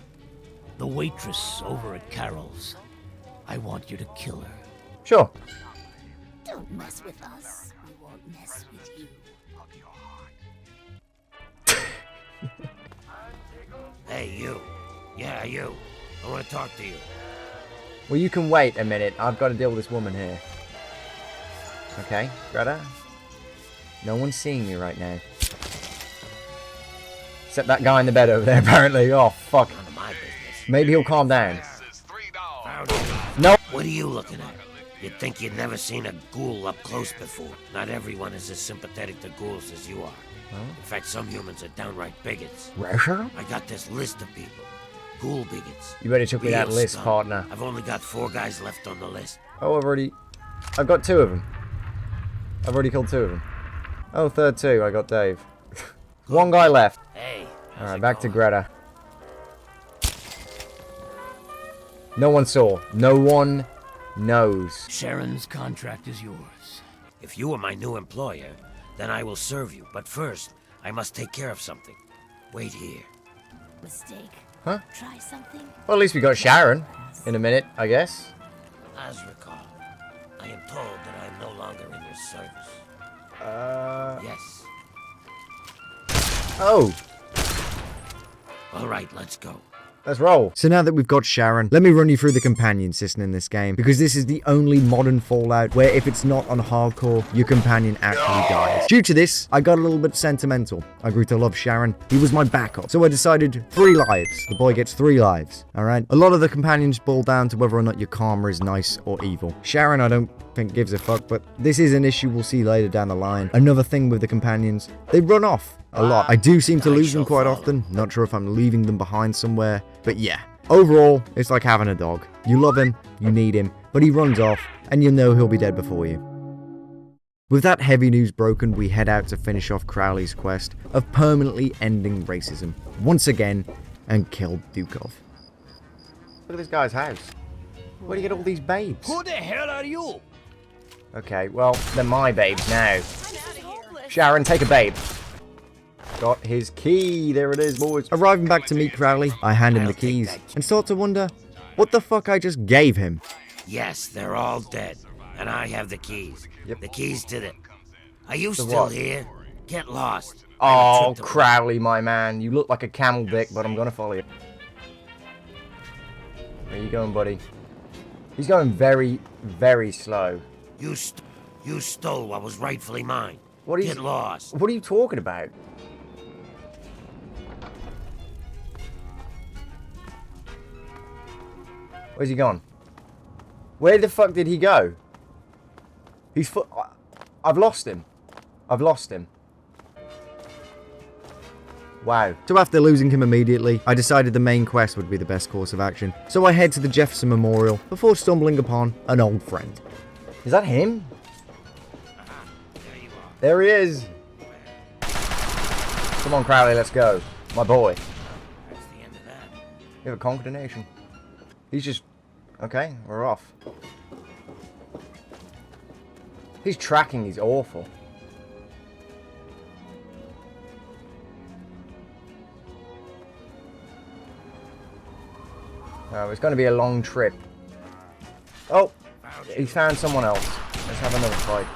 the waitress over at Carol's. I want you to kill her. Sure. Don't mess with us. We won't mess with you. Hey, you. Yeah, you. I want to talk to you. Well, you can wait a minute. I've got to deal with this woman here. Okay, Greta. No one's seeing you right now. Except that guy in the bed over there, apparently. Oh, fuck. None of my business. Maybe he'll calm down. No. What are you looking at? You'd think you'd never seen a ghoul up close before. Not everyone is as sympathetic to ghouls as you are. Huh? In fact, some humans are downright bigots. Russia? I got this list of people. Ghoul bigots. You better took me that Real list, scum. partner. I've only got 4 guys left on the list. Oh, I've got 2 of them. I've already killed 2 of them. Oh, third 2, I got Dave. 1 guy left. Hey. Alright, back to Greta. No one saw. No one knows. Sharon's contract is yours. If you are my new employer, then I will serve you. But first, I must take care of something. Wait here. Mistake. Huh? Try something. Well, at least we got Sharon in a minute, I guess. Azrakal, I am told that I am no longer in your service. Yes. Oh. All right, let's go. Let's roll. So now that we've got Sharon, let me run you through the companion system in this game, because this is the only modern Fallout where if it's not on hardcore, your companion actually dies. Due to this, I got a little bit sentimental. I grew to love Sharon. He was my backup. So I decided 3 lives. The boy gets 3 lives. Alright? A lot of the companions boil down to whether or not your karma is nice or evil. Sharon, I don't think gives a fuck, but this is an issue we'll see later down the line. Another thing with the companions, they run off a lot. I do seem to lose them quite often. Not sure if I'm leaving them behind somewhere, but yeah. Overall, it's like having a dog. You love him, you need him, but he runs off, and you know he'll be dead before you. With that heavy news broken, we head out to finish off Crowley's quest of permanently ending racism, once again, and kill Dukov. Look at this guy's house. Where do you get all these babes? Who the hell are you? Okay, well, they're my babes now. Sharon, take a babe. Got his key. There it is, boys. Arriving back to meet Crowley, I hand him the keys and start to wonder what the fuck I just gave him. Yes, they're all dead, and I have the keys. Yep. The keys to the... Are you The still what? here? Get lost. Oh, Crowley, my man. You look like a camel dick, but I'm gonna follow you. Where you going, buddy? He's going very, very slow. You stole what was rightfully mine. What are you... Get lost. What are you talking about? Where's he gone? Where the fuck did he go? I've lost him. I've lost him. Wow. So after losing him immediately, I decided the main quest would be the best course of action. So I head to the Jefferson Memorial before stumbling upon an old friend. Is that him? There he is. Come on, Crowley, let's go. My boy. That's the end of that. You have conquered a nation. He's just... Okay, we're off. His tracking is awful. Oh, it's going to be a long trip. Oh, he found someone else. Let's have another fight.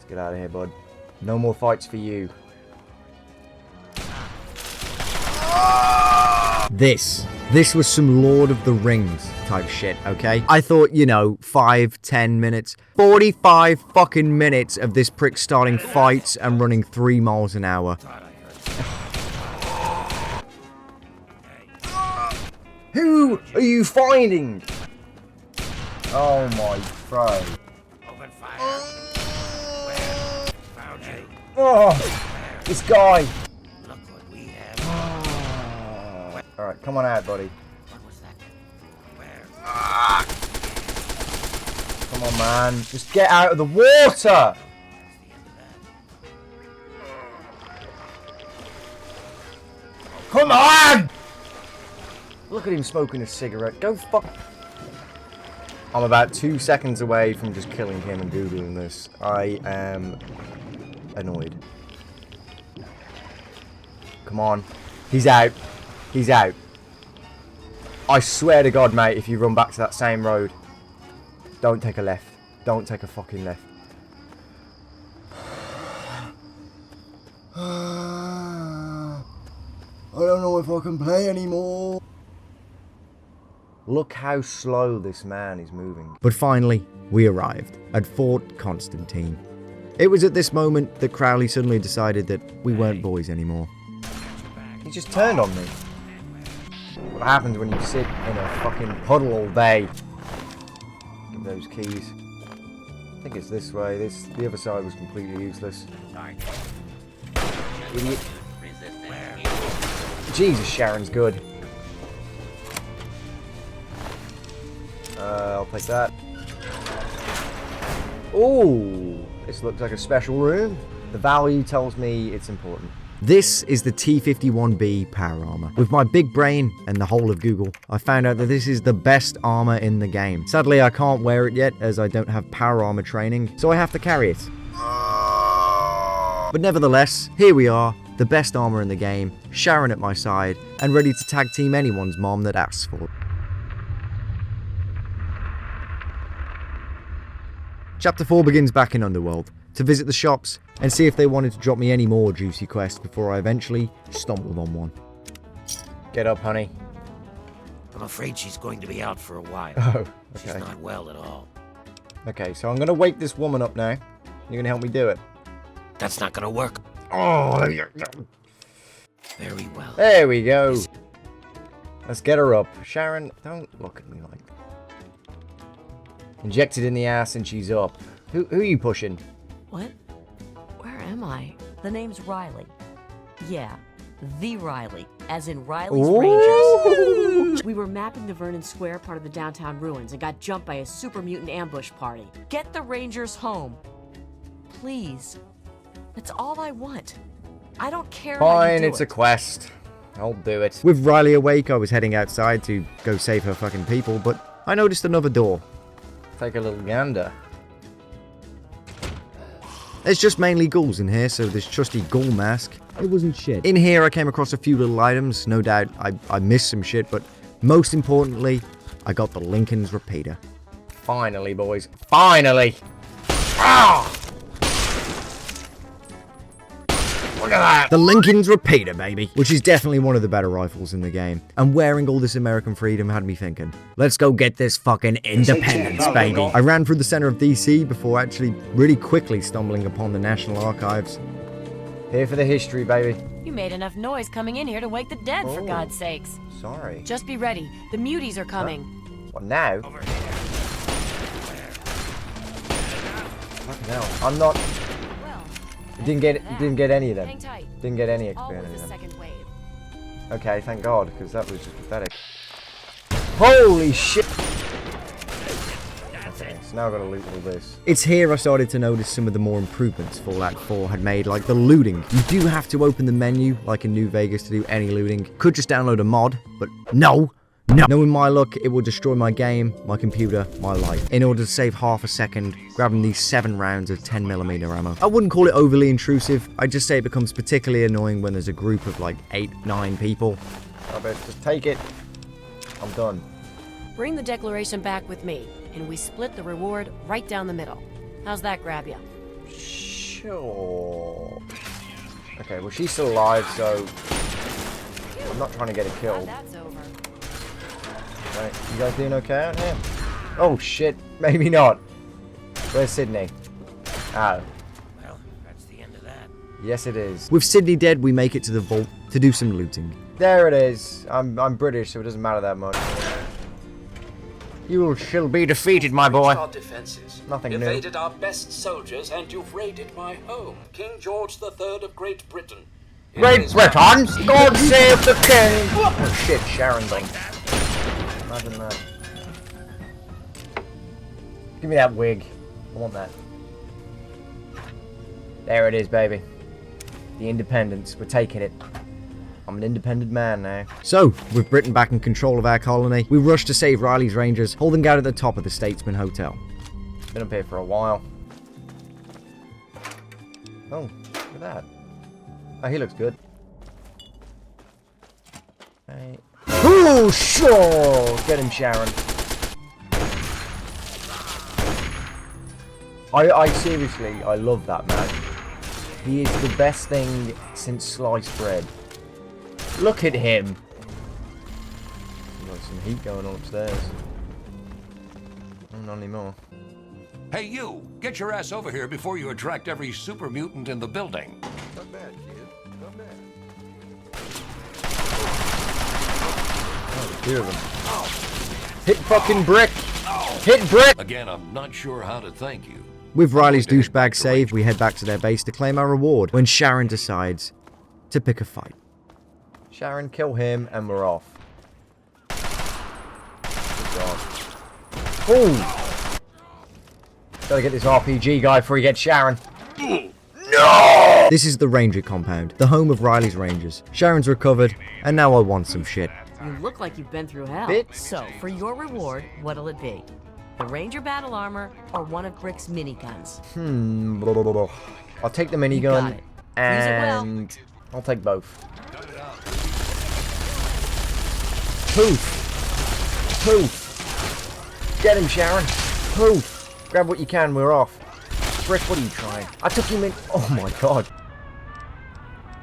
Let's get out of here, bud. No more fights for you. This was some Lord of the Rings type shit, okay? I thought, you know, 5-10 minutes. 45 fucking minutes of this prick starting fights and running 3 miles an hour. Who are you finding? Oh my bro. Oh, this guy. Alright, come on out, buddy. Come on, man. Just get out of the water! Come on! Look at him smoking a cigarette. Go fuck. I'm about 2 seconds away from just killing him and doodling this. I am annoyed. Come on. He's out. He's out. I swear to God, mate, if you run back to that same road, don't take a left. Don't take a fucking left. I don't know if I can play anymore. Look how slow this man is moving. But finally, we arrived at Fort Constantine. It was at this moment that Crowley suddenly decided that we weren't boys anymore. He just turned on me. What happens when you sit in a fucking puddle all day? Give those keys. I think it's this way. The other side was completely useless. Idiot. Jesus, Sharon's good. I'll take that. Ooh, this looks like a special room. The value tells me it's important. This is the T-51B power armor. With my big brain and the whole of Google, I found out that this is the best armor in the game. Sadly, I can't wear it yet as I don't have power armor training, so I have to carry it. But nevertheless, here we are, the best armor in the game, Sharon at my side, and ready to tag team anyone's mom that asks for it. Chapter 4 begins back in Underworld, to visit the shops and see if they wanted to drop me any more juicy quests before I eventually stumbled on one. Get up, honey. I'm afraid she's going to be out for a while. Oh, okay. She's not well at all. Okay, so I'm going to wake this woman up now. You're going to help me do it. That's not going to work. Oh, very well. There we go. Let's get her up. Sharon, don't look at me like that. Injected in the ass and she's up. Who are you pushing? What? Where am I? The name's Riley. Yeah, the Riley, as in Riley's Rangers. We were mapping the Vernon Square part of the downtown ruins and got jumped by a super mutant ambush party. Get the Rangers home. Please. That's all I want. I don't care how you Fine, do it's it. a quest. I'll do it. With Riley awake, I was heading outside to go save her fucking people, but I noticed another door. Take a little gander. There's just mainly ghouls in here, so this trusty ghoul mask, it wasn't shit. In here I came across a few little items, no doubt I missed some shit, but most importantly, I got the Lincoln's repeater. Finally, boys. Finally! Ah! Look at that! The Lincoln's repeater, baby. Which is definitely one of the better rifles in the game. And wearing all this American freedom had me thinking, let's go get this fucking independence, baby. I ran through the center of DC before actually really quickly stumbling upon the National Archives. Here for the history, baby. You made enough noise coming in here to wake the dead, for God's sakes. Sorry. Just be ready. The muties are coming. What now? Fucking hell. I'm not... Didn't get any of them. Hang tight. Didn't get any All experience. with the second wave. Okay, thank God, because that was just pathetic. Holy shit! Okay, so now I've got to loot all this. It's here I started to notice some of the more improvements Fallout 4 had made, like the looting. You do have to open the menu, like in New Vegas, to do any looting. Could just download a mod, but no! No! Knowing my luck, it will destroy my game, my computer, my life. In order to save half a second, grabbing these 7 rounds of 10mm ammo. I wouldn't call it overly intrusive, I'd just say it becomes particularly annoying when there's a group of like 8-9 people. I better just take it. I'm done. Bring the declaration back with me, and we split the reward right down the middle. How's that grab you? Sure. Okay, well, she's still alive, so I'm not trying to get a kill. Right, you guys doing okay out here? Oh, shit. Maybe not. Where's Sydney? Oh. Well, that's the end of that. Yes, it is. With Sydney dead, we make it to the vault to do some looting. There it is. I'm British, so it doesn't matter that much. You shall be defeated, my boy. Our defenses, Nothing new. evaded our best soldiers, and you've raided my home, King George III of Great Britain. Great Britain, God save the king! Oh shit, Sharon done. Imagine that. Give me that wig. I want that. There it is, baby. The independence. We're taking it. I'm an independent man now. So, with Britain back in control of our colony, we rush to save Riley's Rangers, holding out at the top of the Statesman Hotel. Been up here for a while. Oh, look at that. Oh, he looks good. Hey. Ooh, sure! Get him, Sharon. I seriously, I love that man. He is the best thing since sliced bread. Look at him. Got some heat going on upstairs. Not anymore. Hey, you! Get your ass over here before you attract every super mutant in the building. Not bad, kid. Not bad. Oh, two of them. Hit fucking brick! Hit brick! Again, I'm not sure how to thank you. With Riley's douchebag save, we head back to their base to claim our reward when Sharon decides to pick a fight. Sharon, kill him, and we're off. Good God. Oh! Gotta get this RPG guy before he gets Sharon. No! This is the Ranger compound, the home of Riley's Rangers. Sharon's recovered, and now I want some shit. You look like you've been through hell. Bitch. So, for your reward, what'll it be? The Ranger battle armor or one of Brick's miniguns? Blah, blah, blah, blah. I'll take the minigun, and I'll take both. Poof! Poof! Get him, Sharon! Poof! Grab what you can, we're off. Brick, what are you trying? I took him in. Oh my God.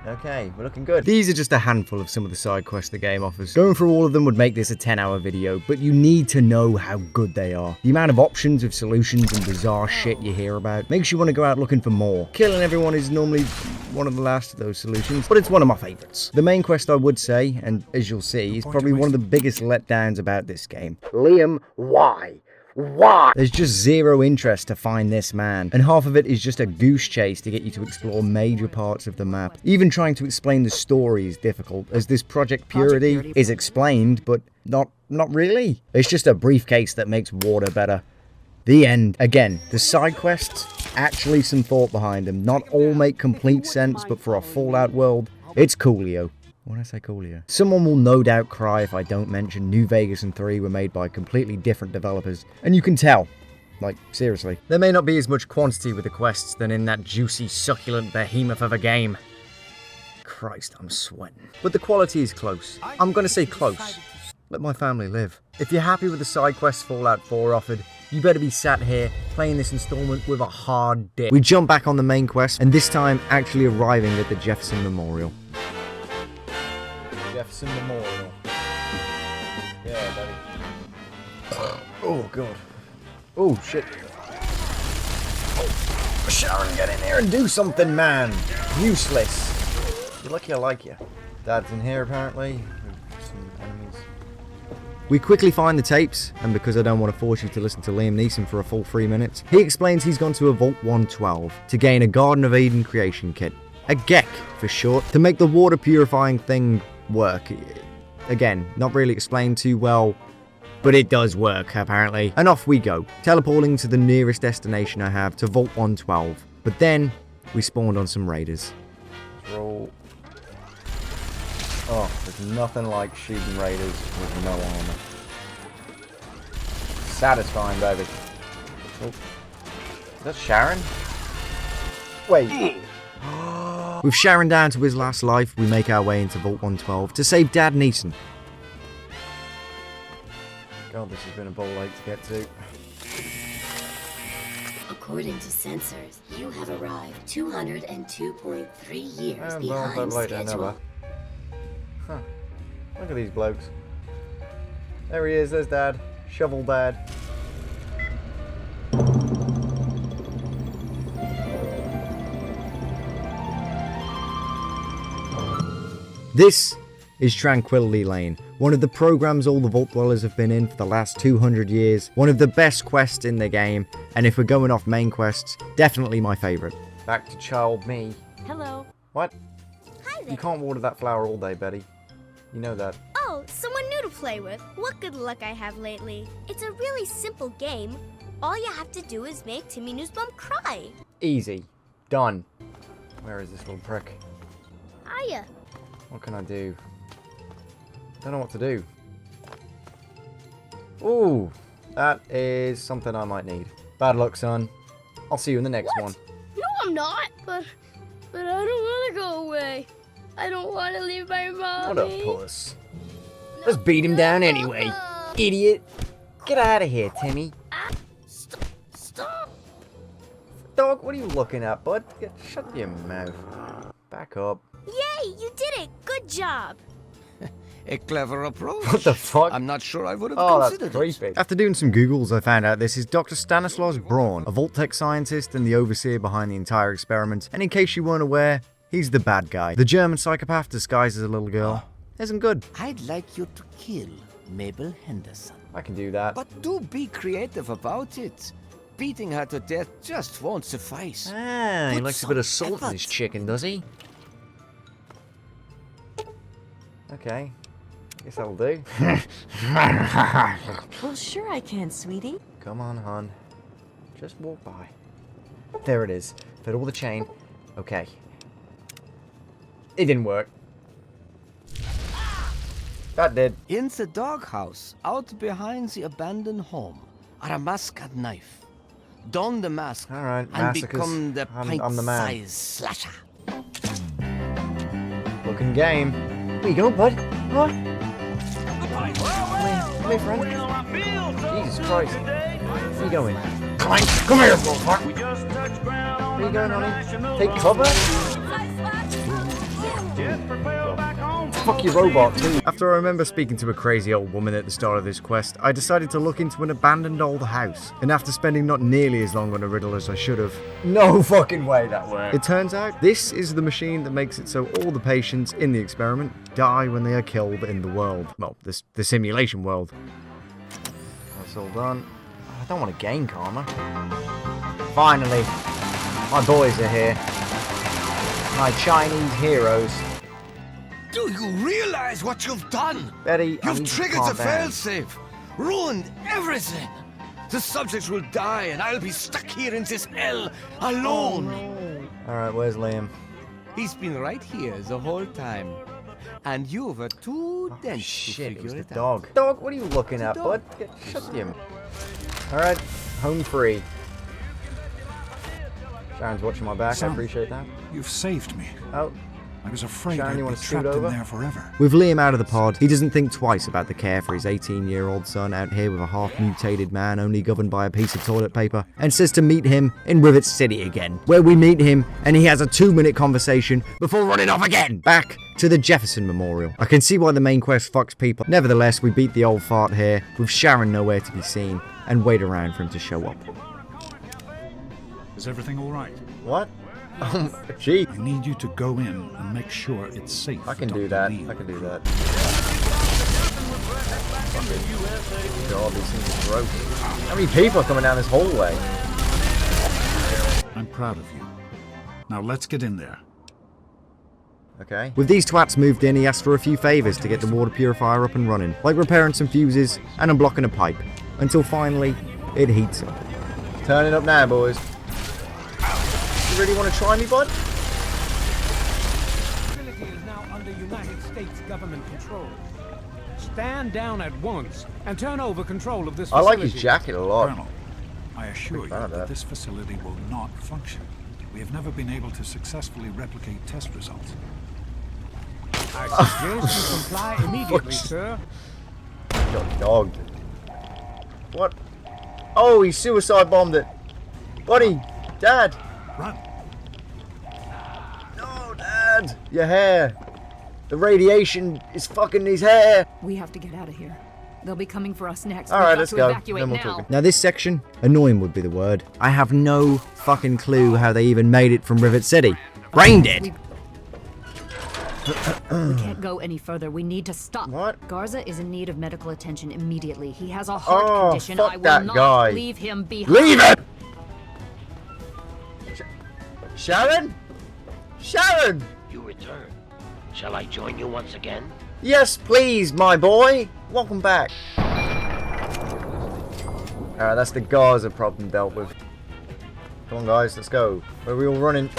Okay, we're looking good. These are just a handful of some of the side quests the game offers. Going through all of them would make this a 10-hour video, but you need to know how good they are. The amount of options of solutions and bizarre shit you hear about makes you want to go out looking for more. Killing everyone is normally one of the last of those solutions, but it's one of my favorites. The main quest, I would say, and as you'll see, is probably one of the biggest letdowns about this game. Liam, why? Why? There's just zero interest to find this man, and half of it is just a goose chase to get you to explore major parts of the map. Even trying to explain the story is difficult, as this Project Purity is explained, but not really. It's just a briefcase that makes water better. The end. Again, the side quests, actually some thought behind them. Not all make complete sense, but for a Fallout world, it's coolio. What did I say, coolio? Someone will no doubt cry if I don't mention New Vegas and 3 were made by completely different developers, and you can tell. Like, seriously. There may not be as much quantity with the quests than in that juicy, succulent behemoth of a game. Christ, I'm sweating. But the quality is close. I'm gonna say close. Let my family live. If you're happy with the side quests Fallout 4 offered, you better be sat here playing this installment with a hard dick. We jump back on the main quest, and this time actually arriving at the Jefferson Memorial. Jefferson Memorial. Yeah, buddy. Oh, God. Oh, shit. Oh, Sharon, get in here and do something, man. Useless. You're lucky I like you. Dad's in here, apparently. With some enemies. We quickly find the tapes, and because I don't want to force you to listen to Liam Neeson for a full 3 minutes, he explains he's gone to a Vault 112 to gain a Garden of Eden creation kit. A GEC, for short, to make the water purifying thing work. Again, not really explained too well, but it does work, apparently. And off we go, teleporting to the nearest destination I have, to Vault 112. But then, we spawned on some raiders. Roll. Oh, there's nothing like shooting raiders with no armor. Satisfying, baby. Oh. Is that Sharon? Wait. With Sharon down to his last life, we make our way into Vault 112 to save Dad Neeson. God, this has been a ball late to get to. According to sensors, you have arrived 202.3 years behind schedule. Huh. Look at these blokes. There he is, there's Dad. Shovel Dad. This is Tranquility Lane, one of the programs all the Vault Dwellers have been in for the last 200 years, one of the best quests in the game, and if we're going off main quests, definitely my favourite. Back to child me. Hello. What? Hi there. You can't water that flower all day, Betty. You know that. Oh, someone new to play with. What good luck I have lately. It's a really simple game. All you have to do is make Timmy Newsbum cry. Easy. Done. Where is this little prick? Hiya. What can I do? Don't know what to do. Ooh, that is something I might need. Bad luck, son. I'll see you in the next one. No, I'm not. But I don't want to go away. I don't want to leave my mommy. What a puss. Let's beat him down anyway. Idiot. Get out of here, Timmy. Stop. Dog, what are you looking at, bud? Shut your mouth. Back up. Yay, you did it. Good job. A clever approach. What the fuck? I'm not sure I would have that's considered creepy. it. After doing some Googles, I found out this is Dr. Stanislaus Braun, a Vault-Tec scientist and the overseer behind the entire experiment. And in case you weren't aware, he's the bad guy. The German psychopath disguised as a little girl. Isn't good. I'd like you to kill Mabel Henderson. I can do that. But do be creative about it. Beating her to death just won't suffice. Ah, he likes a bit of salt in his chicken, does he? Okay. Guess that'll do. Well, sure I can, sweetie. Come on, hon. Just walk by. There it is. Fiddle with the chain. Okay. It didn't work. That did. In the doghouse, out behind the abandoned home, are a mask and knife. Don the mask Alright, and massacres. become the I'm the man. pint-sized slasher. Looking game. There you go, bud. What? Come here, friend. Jesus Christ. Where you going? Clank! Come here, bullfuck! Where you going, honey? Take cover? Fuck your robot, too. After I remember speaking to a crazy old woman at the start of this quest, I decided to look into an abandoned old house. And after spending not nearly as long on a riddle as I should have, no fucking way that worked. It turns out, this is the machine that makes it so all the patients in the experiment die when they are killed in the world. Well, the simulation world. That's all done. I don't want to gain karma. Finally, my boys are here. My Chinese heroes. Do you realize what you've done? Betty, You've triggered the failsafe, ruined everything. The subjects will die, and I'll be stuck here in this hell alone. Oh, no. All right, where's Liam? He's been right here the whole time. And you were too dense to Shit, it was figure the it dog. out. Dog, what are you looking at, bud? Shut him. All right, home free. Sharon's watching my back. Sam, I appreciate that. You've saved me. Oh. I was afraid Sharon, you I'd want be to scoot trapped in over? there forever. With Liam out of the pod, he doesn't think twice about the care for his 18-year-old son out here with a half-mutated man only governed by a piece of toilet paper, and says to meet him in Rivet City again, where we meet him and he has a 2-minute conversation before running off again, back to the Jefferson Memorial. I can see why the main quest fucks people. Nevertheless, we beat the old fart here, with Sharon nowhere to be seen, and wait around for him to show up. Is everything all right? What? Gee. I need you to go in and make sure it's safe. I can do that. I can do that. God, these things are broken. How many people are coming down this hallway? I'm proud of you. Now let's get in there. Okay. With these twats moved in, he asked for a few favours to get the water purifier up and running, like repairing some fuses and unblocking a pipe, until finally, it heats up. Turn it up now, boys. You really want to try me, bud? The facility is now under United States government control. Stand down at once and turn over control of this facility. I like his jacket a lot. Colonel, I assure you that this facility will not function. We have never been able to successfully replicate test results. I suggest you comply immediately, sir. Got dogged. What? Oh, he suicide bombed it. Buddy! Dad! Run. No, Dad! Your hair! The radiation is fucking his hair! We have to get out of here. They'll be coming for us next. Alright, let's go. Then we'll talk. Now this section, annoying would be the word. I have no fucking clue how they even made it from Rivet City. Brain dead! We can't go any further. We need to stop. What? Garza is in need of medical attention immediately. He has a heart condition. Fuck I will that not guy. leave him behind. Leave it! Sharon? Sharon! You return. Shall I join you once again? Yes, please, my boy. Welcome back. Alright, that's the Garza problem dealt with. Come on, guys, let's go. Where are we all running?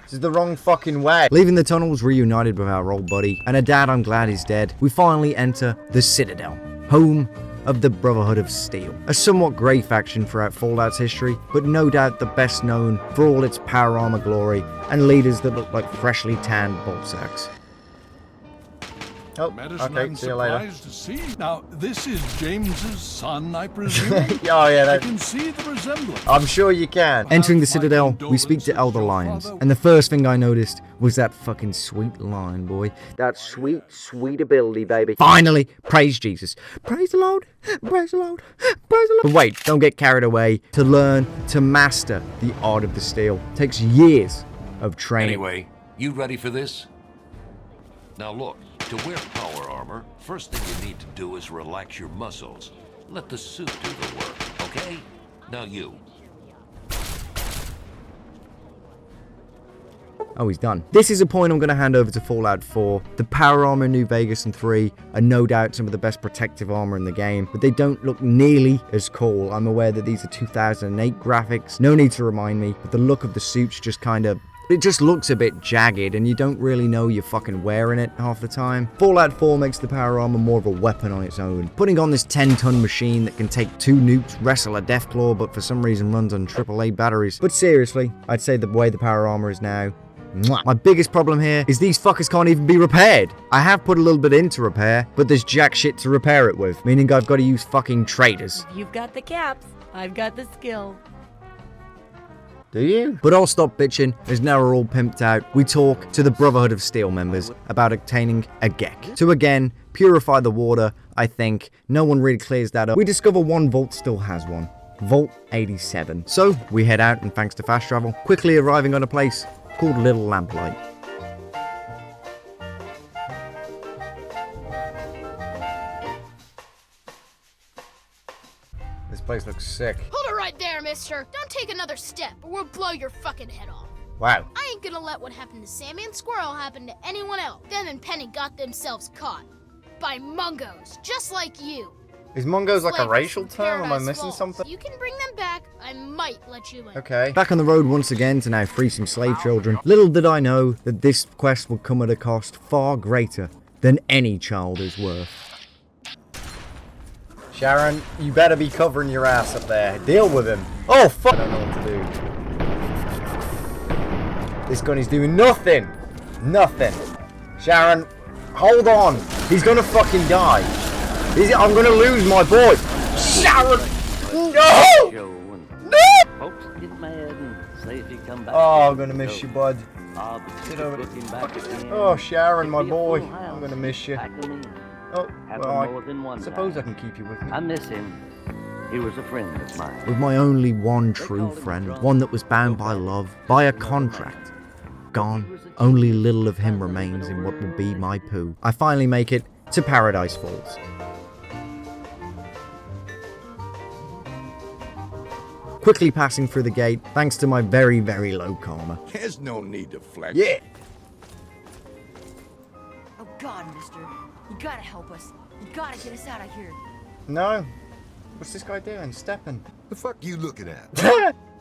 This is the wrong fucking way. Leaving the tunnels, reunited with our old buddy, and a dad I'm glad is dead, we finally enter the Citadel, home of the Brotherhood of Steel. A somewhat grey faction throughout Fallout's history, but no doubt the best known for all its power armor glory and leaders that look like freshly tanned ball sacks. Oh, Medicine okay, I'm see you later. surprised to see. Now, this is James's son, I presume? Oh yeah, I can see the resemblance. I'm sure you can. Entering the Citadel, we speak to Elder Lions, and the first thing I noticed was that fucking sweet line, boy. That sweet, sweet ability, baby. Finally, praise Jesus. Praise the Lord, praise the Lord, praise the Lord. But wait, don't get carried away. To learn to master the art of the steel takes years of training. Anyway, you ready for this? Now look, to wear power armor, first thing you need to do is relax your muscles. Let the suit do the work, okay? Now you. Oh, he's done. This is a point I'm going to hand over to Fallout 4. The power armor in New Vegas and 3 are no doubt some of the best protective armor in the game, but they don't look nearly as cool. I'm aware that these are 2008 graphics. No need to remind me, but the look of the suits just kind of... it just looks a bit jagged, and you don't really know you're fucking wearing it half the time. Fallout 4 makes the power armor more of a weapon on its own. Putting on this 10-ton machine that can take 2 nukes, wrestle a Deathclaw, but for some reason runs on AAA batteries. But seriously, I'd say the way the power armor is now, mwah. My biggest problem here is these fuckers can't even be repaired. I have put a little bit into repair, but there's jack shit to repair it with, meaning I've got to use fucking traders. You've got the caps. I've got the skill. Do you? But I'll stop bitching, as now we're all pimped out. We talk to the Brotherhood of Steel members about obtaining a GEC. To again, purify the water, I think. No one really clears that up. We discover one vault still has one. Vault 87. So, we head out, and thanks to fast travel, quickly arriving on a place called Little Lamplight. This place looks sick. Hold it right there, mister. Don't take another step, or we'll blow your fucking head off. Wow. I ain't gonna let what happened to Sammy and Squirrel happen to anyone else. Them and Penny got themselves caught. By Mungos, just like you. Is Mungos like a Slavers racial from term? Am I Paradise missing Falls. something? You can bring them back. I might let you in. Okay. Back on the road once again to now free some slave children. Little did I know that this quest would come at a cost far greater than any child is worth. Sharon, you better be covering your ass up there. Deal with him. Oh, fuck. I don't know what to do. This gun is doing nothing. Nothing. Sharon, hold on. He's gonna fucking die. I'm gonna lose my boy. Sharon! No! No! Folks get mad and say if you come back. Oh, I'm gonna miss you, bud. Sit over. Oh, Sharon, my boy. I'm gonna miss you. Oh, well, I suppose I can keep you with me. I miss him. He was a friend of mine. With my only one true friend, one that was bound by love, by a contract. Gone, only little of him remains in what will be my poo. I finally make it to Paradise Falls. Quickly passing through the gate, thanks to my very, very low karma. There's no need to flex. Yeah! Oh God, mister. You gotta help us. You gotta get us out of here. No. What's this guy doing? Stepping. The fuck you looking at?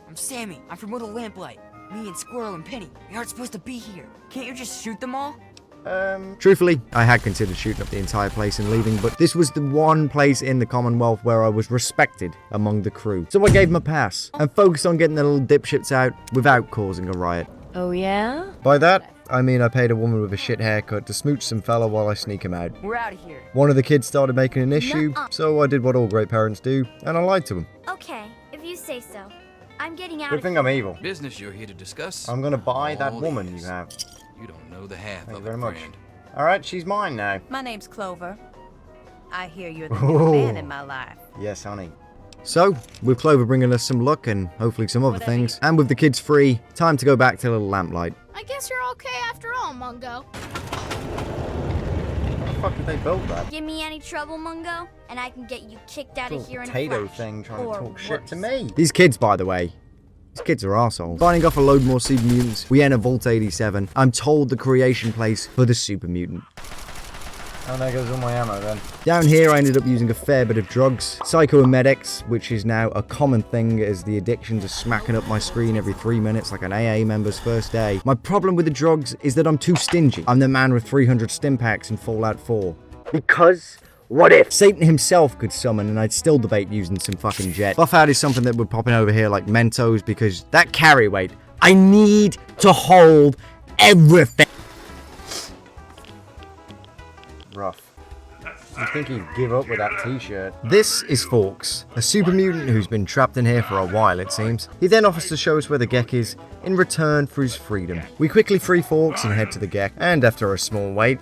I'm Sammy. I'm from Little Lamplight. Me and Squirrel and Penny. We aren't supposed to be here. Can't you just shoot them all? Truthfully, I had considered shooting up the entire place and leaving, but this was the one place in the Commonwealth where I was respected among the crew. So I gave them a pass, and focused on getting the little dipshits out without causing a riot. Oh yeah? By that, I mean I paid a woman with a shit haircut to smooch some fella while I sneak him out. We're out of here. One of the kids started making an issue, so I did what all great parents do, and I lied to him. Okay, if you say so. I'm getting out Good of thing here. I'm evil. Business you're here to discuss? I'm gonna buy that All woman is. you have. You don't know the half Thank you of very it, much. friend. Alright, she's mine now. My name's Clover. I hear you're the new man in my life. Yes, honey. So, with Clover bringing us some luck and hopefully some other things, and with the kids free, time to go back to Little Lamplight. I guess you're okay after all, Mungo. How the fuck did they build that? Give me any trouble, Mungo, and I can get you kicked out Little of here in a potato flash. thing trying to Or talk shit worse. to me. These kids, by the way. These kids are arseholes. Finding off a load more super mutants, we enter Vault 87. I'm told the creation place for the super mutant. And there goes all my ammo then. Down here I ended up using a fair bit of drugs. Psychomedics, which is now a common thing as the addiction to smacking up my screen every 3 minutes like an AA member's first day. My problem with the drugs is that I'm too stingy. I'm the man with 300 stim packs in Fallout 4. Because what if Satan himself could summon and I'd still debate using some fucking jet. Buff out is something that we're popping over here like Mentos because that carry weight, I need to hold everything. Rough. I think he'd give up with that t-shirt. This is Forks, a super mutant who's been trapped in here for a while it seems. He then offers to show us where the Gek is in return for his freedom. We quickly free Forks and head to the Gek, and after a small wait...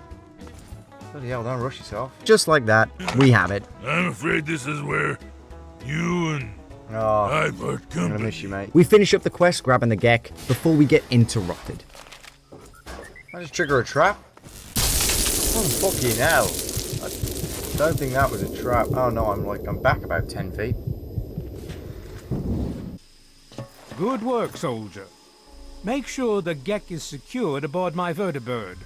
Bloody hell, don't rush yourself. Just like that, we have it. I'm afraid this is where you and Oh, I I'm part gonna company. miss you, mate. We finish up the quest grabbing the Gek before we get interrupted. I just trigger a trap? Oh, fucking hell. I don't think that was a trap. Oh no, I'm back about 10 feet. Good work, soldier. Make sure the Gek is secured aboard my vertibird.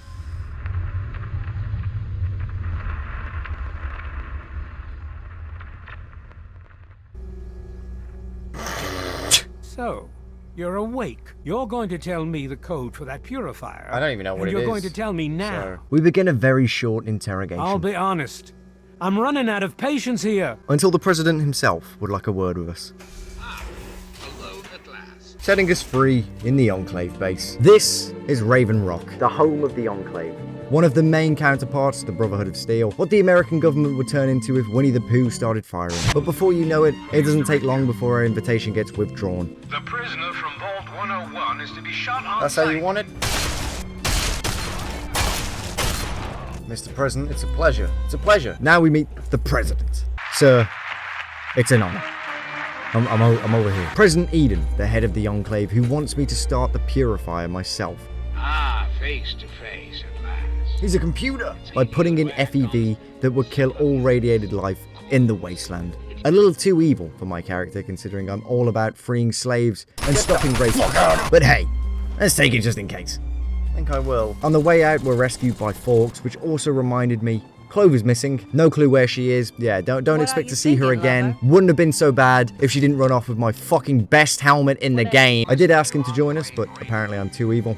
So, you're awake. You're going to tell me the code for that purifier. I don't even know what and it you're is. going to tell me now. So, we begin a very short interrogation. I'll be honest. I'm running out of patience here. Until the president himself would like a word with us. Setting us free in the Enclave base. This is Raven Rock, the home of the Enclave. One of the main counterparts to the Brotherhood of Steel. What the American government would turn into if Winnie the Pooh started firing. But before you know it, it doesn't take long before our invitation gets withdrawn. The prisoner from Vault 101 is to be shot on That's how you want it? Mr. President, it's a pleasure. It's a pleasure. Now we meet the President. Sir, it's an honor. I'm over here. President Eden, the head of the Enclave, who wants me to start the purifier myself. Ah, face to face at last. He's a computer. By putting in FEV that would kill all radiated life in the wasteland. A little too evil for my character, considering I'm all about freeing slaves and stopping racism. But hey, let's take it just in case. I think I will. On the way out, we're rescued by Forks, which also reminded me Clover's missing. No clue where she is. Yeah, don't expect to see her again. Wouldn't have been so bad if she didn't run off with my fucking best helmet in the game. I did ask him to join us, but apparently I'm too evil.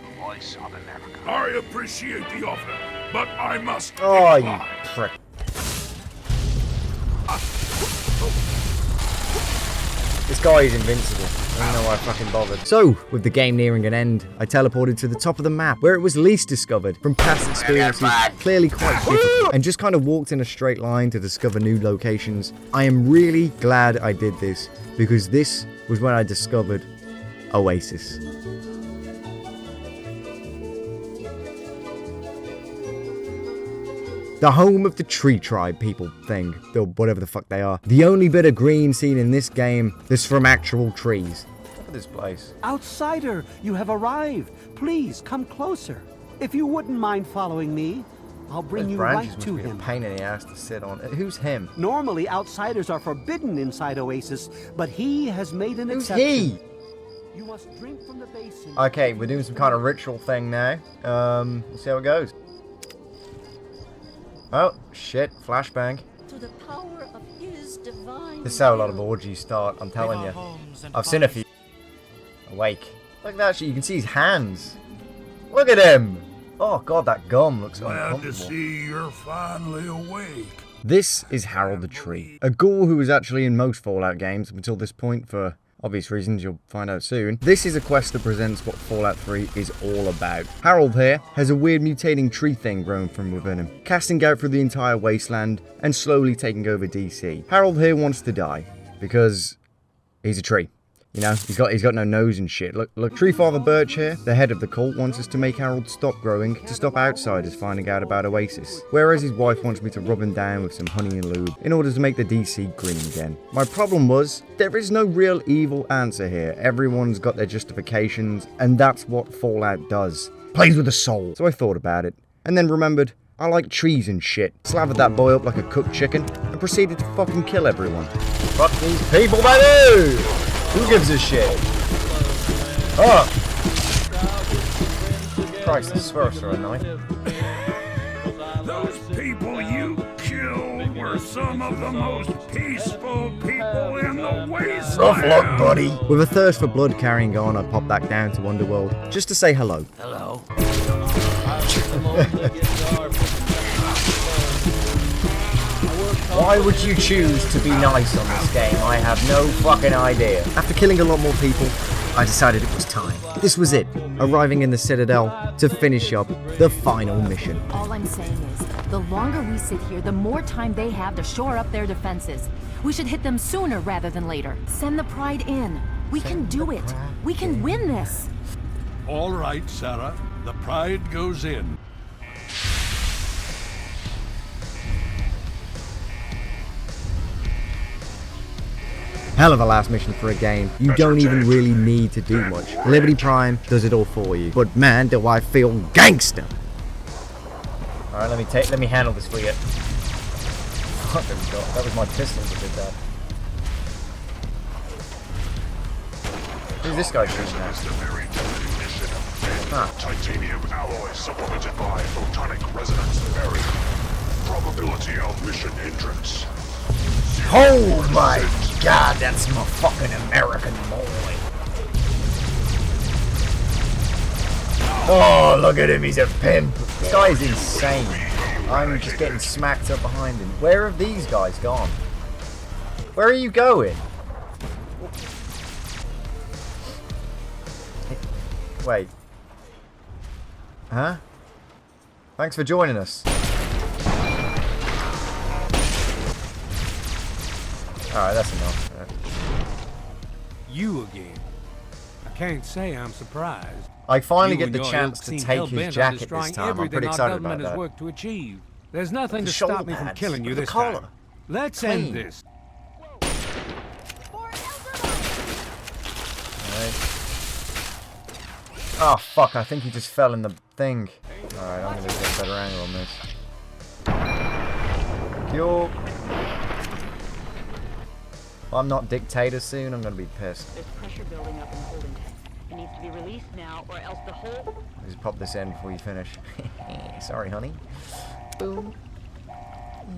I appreciate the offer, but I must. Oh, you prick. This guy is invincible. I don't know why I fucking bothered. So, with the game nearing an end, I teleported to the top of the map, where it was least discovered. From past experiences, clearly quite difficult, and just kind of walked in a straight line to discover new locations. I am really glad I did this, because this was when I discovered Oasis. The home of the tree tribe people thing, or whatever the fuck they are. The only bit of green seen in this game is from actual trees. Look at this place. Outsider, you have arrived. Please come closer. If you wouldn't mind following me, I'll bring you right to him. A pain in the ass to sit on. Who's him? Normally, outsiders are forbidden inside Oasis, but he has made an exception. Who's he? You must drink from the basin. Okay, we're doing some kind of ritual thing now. We'll see how it goes. Oh, shit. Flashbang. To the power of his divine. This is how a lot of orgies start, I'm telling you. I've seen a few. Awake. Look at that shit. You can see his hands. Look at him. Oh, God, that gum looks Glad uncomfortable. to see you're finally awake. This is Harold the Tree. A ghoul who was actually in most Fallout games up until this point for obvious reasons you'll find out soon. This is a quest that presents what Fallout 3 is all about. Harold here has a weird mutating tree thing growing from within him, casting out through the entire wasteland and slowly taking over DC. Harold here wants to die because he's a tree. You know, he's got no nose and shit. Look, Tree Father Birch here, the head of the cult, wants us to make Harold stop growing to stop outsiders finding out about Oasis. Whereas his wife wants me to rub him down with some honey and lube in order to make the DC green again. My problem was, there is no real evil answer here. Everyone's got their justifications, and that's what Fallout does. Plays with the soul. So I thought about it, and then remembered, I like trees and shit. Slathered that boy up like a cooked chicken, and proceeded to fucking kill everyone. Fuck these people, baby! Who gives a shit? Oh! Christ, the Smurfs are annoying. Those people you killed were some of the most peaceful people in the wasteland. Rough luck, buddy. With a thirst for blood carrying on, I popped back down to Underworld just to say hello. Hello. Why would you choose to be nice on this game? I have no fucking idea. After killing a lot more people, I decided it was time. This was it, arriving in the Citadel to finish up the final mission. All I'm saying is, the longer we sit here, the more time they have to shore up their defenses. We should hit them sooner rather than later. Send the Pride in. We can do it. We can win this. All right, Sarah. The Pride goes in. Hell of a last mission for a game. You don't even really need to do much. Liberty Prime does it all for you. But man, do I feel gangster. Alright, let me handle this for you. Fucking God, that was my pistol that did that. Who's this guy shooting at? Titanium alloy supplemented by photonic resonance barrier. Probability of mission hindrance. Oh my God, that's my fucking American boy. Oh, look at him, he's a pimp. This guy is insane. I'm just getting smacked up behind him. Where have these guys gone? Where are you going? Wait. Huh? Thanks for joining us. Alright, that's enough. You again. I can't say I'm surprised. I finally You get the and your chance ilk to seem take hell-bent his on jacket destroying this time. I'm everything pretty our excited government about has that. worked to achieve. There's nothing The to stop shoulder me from pads, killing you the this collar. time. Let's Clean. end this. Right. Oh fuck, I think he just fell in the thing. Alright, I'm gonna get a better angle on this. Yo. If I'm not dictator soon, I'm gonna be pissed. There's pressure building up in the holding tank. It needs to be released now, or else the whole... Just pop this in before you finish. Sorry, honey. Boom.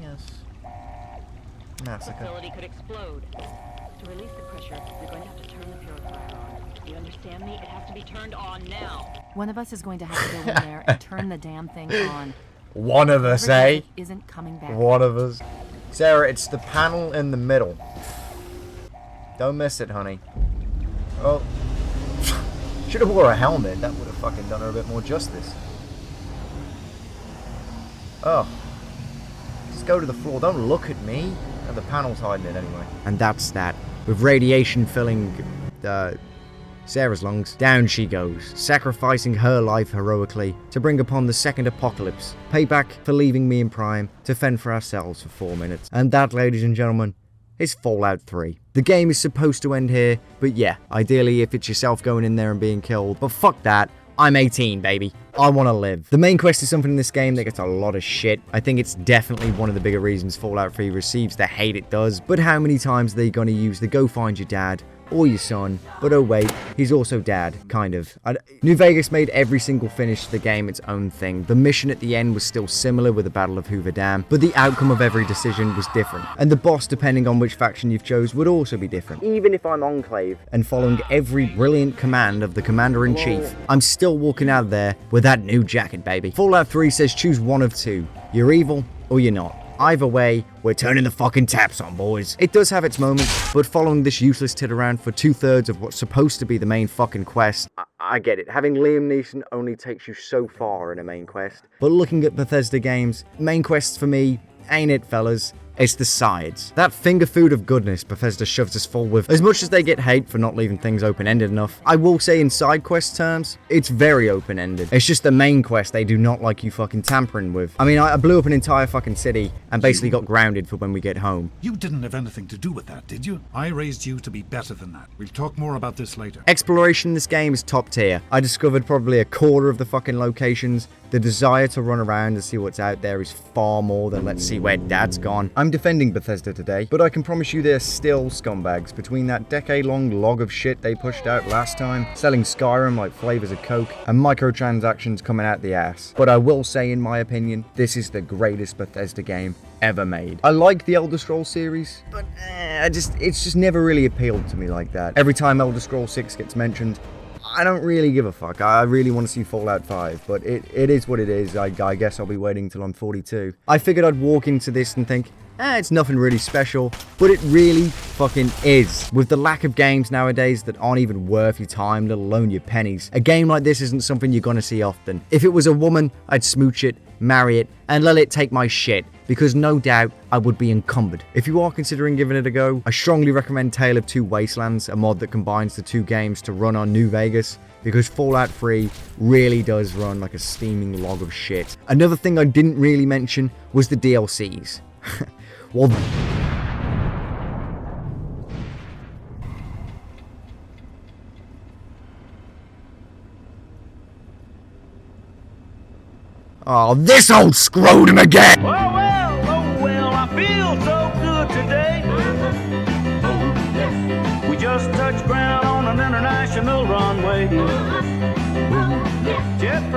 Yes. Massacre. Facility could explode. To release the pressure, you're going to have to turn the purifier on. Do you understand me? It has to be turned on now. One of us is going to have to go in there and turn the damn thing on. One of us, eh? Isn't coming back. One of us. Sarah, it's the panel in the middle. Don't miss it, honey. Oh. Should have wore a helmet. That would have fucking done her a bit more justice. Oh. Just go to the floor. Don't look at me. Oh, the panel's hiding it anyway. And that's that. With radiation filling Sarah's lungs, down she goes, sacrificing her life heroically to bring upon the second apocalypse. Payback for leaving me in Prime to fend for ourselves for 4 minutes. And that, ladies and gentlemen, is Fallout 3. The game is supposed to end here, but yeah, ideally if it's yourself going in there and being killed. But fuck that. I'm 18, baby. I want to live. The main quest is something in this game that gets a lot of shit. I think it's definitely one of the bigger reasons Fallout 3 receives the hate it does. But how many times are they going to use the go find your dad or your son? But oh wait, he's also dad, kind of. New Vegas made every single finish to the game its own thing. The mission at the end was still similar with the Battle of Hoover Dam, but the outcome of every decision was different. And the boss, depending on which faction you've chose, would also be different. Even if I'm Enclave and following every brilliant command of the Commander-in-Chief, I'm still walking out of there with that new jacket, baby. Fallout 3 says choose one of two. You're evil or you're not. Either way, we're turning the fucking taps on, boys. It does have its moments, but following this useless tit around for 2/3 of what's supposed to be the main fucking quest, I get it. Having Liam Neeson only takes you so far in a main quest. But looking at Bethesda games, main quests for me ain't it, fellas. It's the sides. That finger food of goodness Bethesda shoves us full with. As much as they get hate for not leaving things open-ended enough, I will say in side quest terms, it's very open-ended. It's just the main quest they do not like you fucking tampering with. I mean, I blew up an entire fucking city and basically got grounded for when we get home. You didn't have anything to do with that, did you? I raised you to be better than that. We'll talk more about this later. Exploration in this game is top tier. I discovered probably a quarter of the fucking locations. The desire to run around and see what's out there is far more than let's see where Dad's gone. I'm defending Bethesda today, but I can promise you they're still scumbags between that decade-long log of shit they pushed out last time, selling Skyrim like flavors of Coke, and microtransactions coming out the ass. But I will say, in my opinion, this is the greatest Bethesda game ever made. I like the Elder Scrolls series, but it's just never really appealed to me like that. Every time Elder Scrolls 6 gets mentioned, I don't really give a fuck. I really want to see Fallout 5, but it is what it is. I guess I'll be waiting till I'm 42. I figured I'd walk into this and think, it's nothing really special, but it really fucking is. With the lack of games nowadays that aren't even worth your time, let alone your pennies, a game like this isn't something you're gonna see often. If it was a woman, I'd smooch it, marry it, and let it take my shit, because no doubt I would be encumbered. If you are considering giving it a go, I strongly recommend Tale of Two Wastelands, a mod that combines the two games to run on New Vegas, because Fallout 3 really does run like a steaming log of shit. Another thing I didn't really mention was the DLCs. Well, oh, this old scrotum again! Oh well, I feel so good today. We just touched ground on an international runway. Jet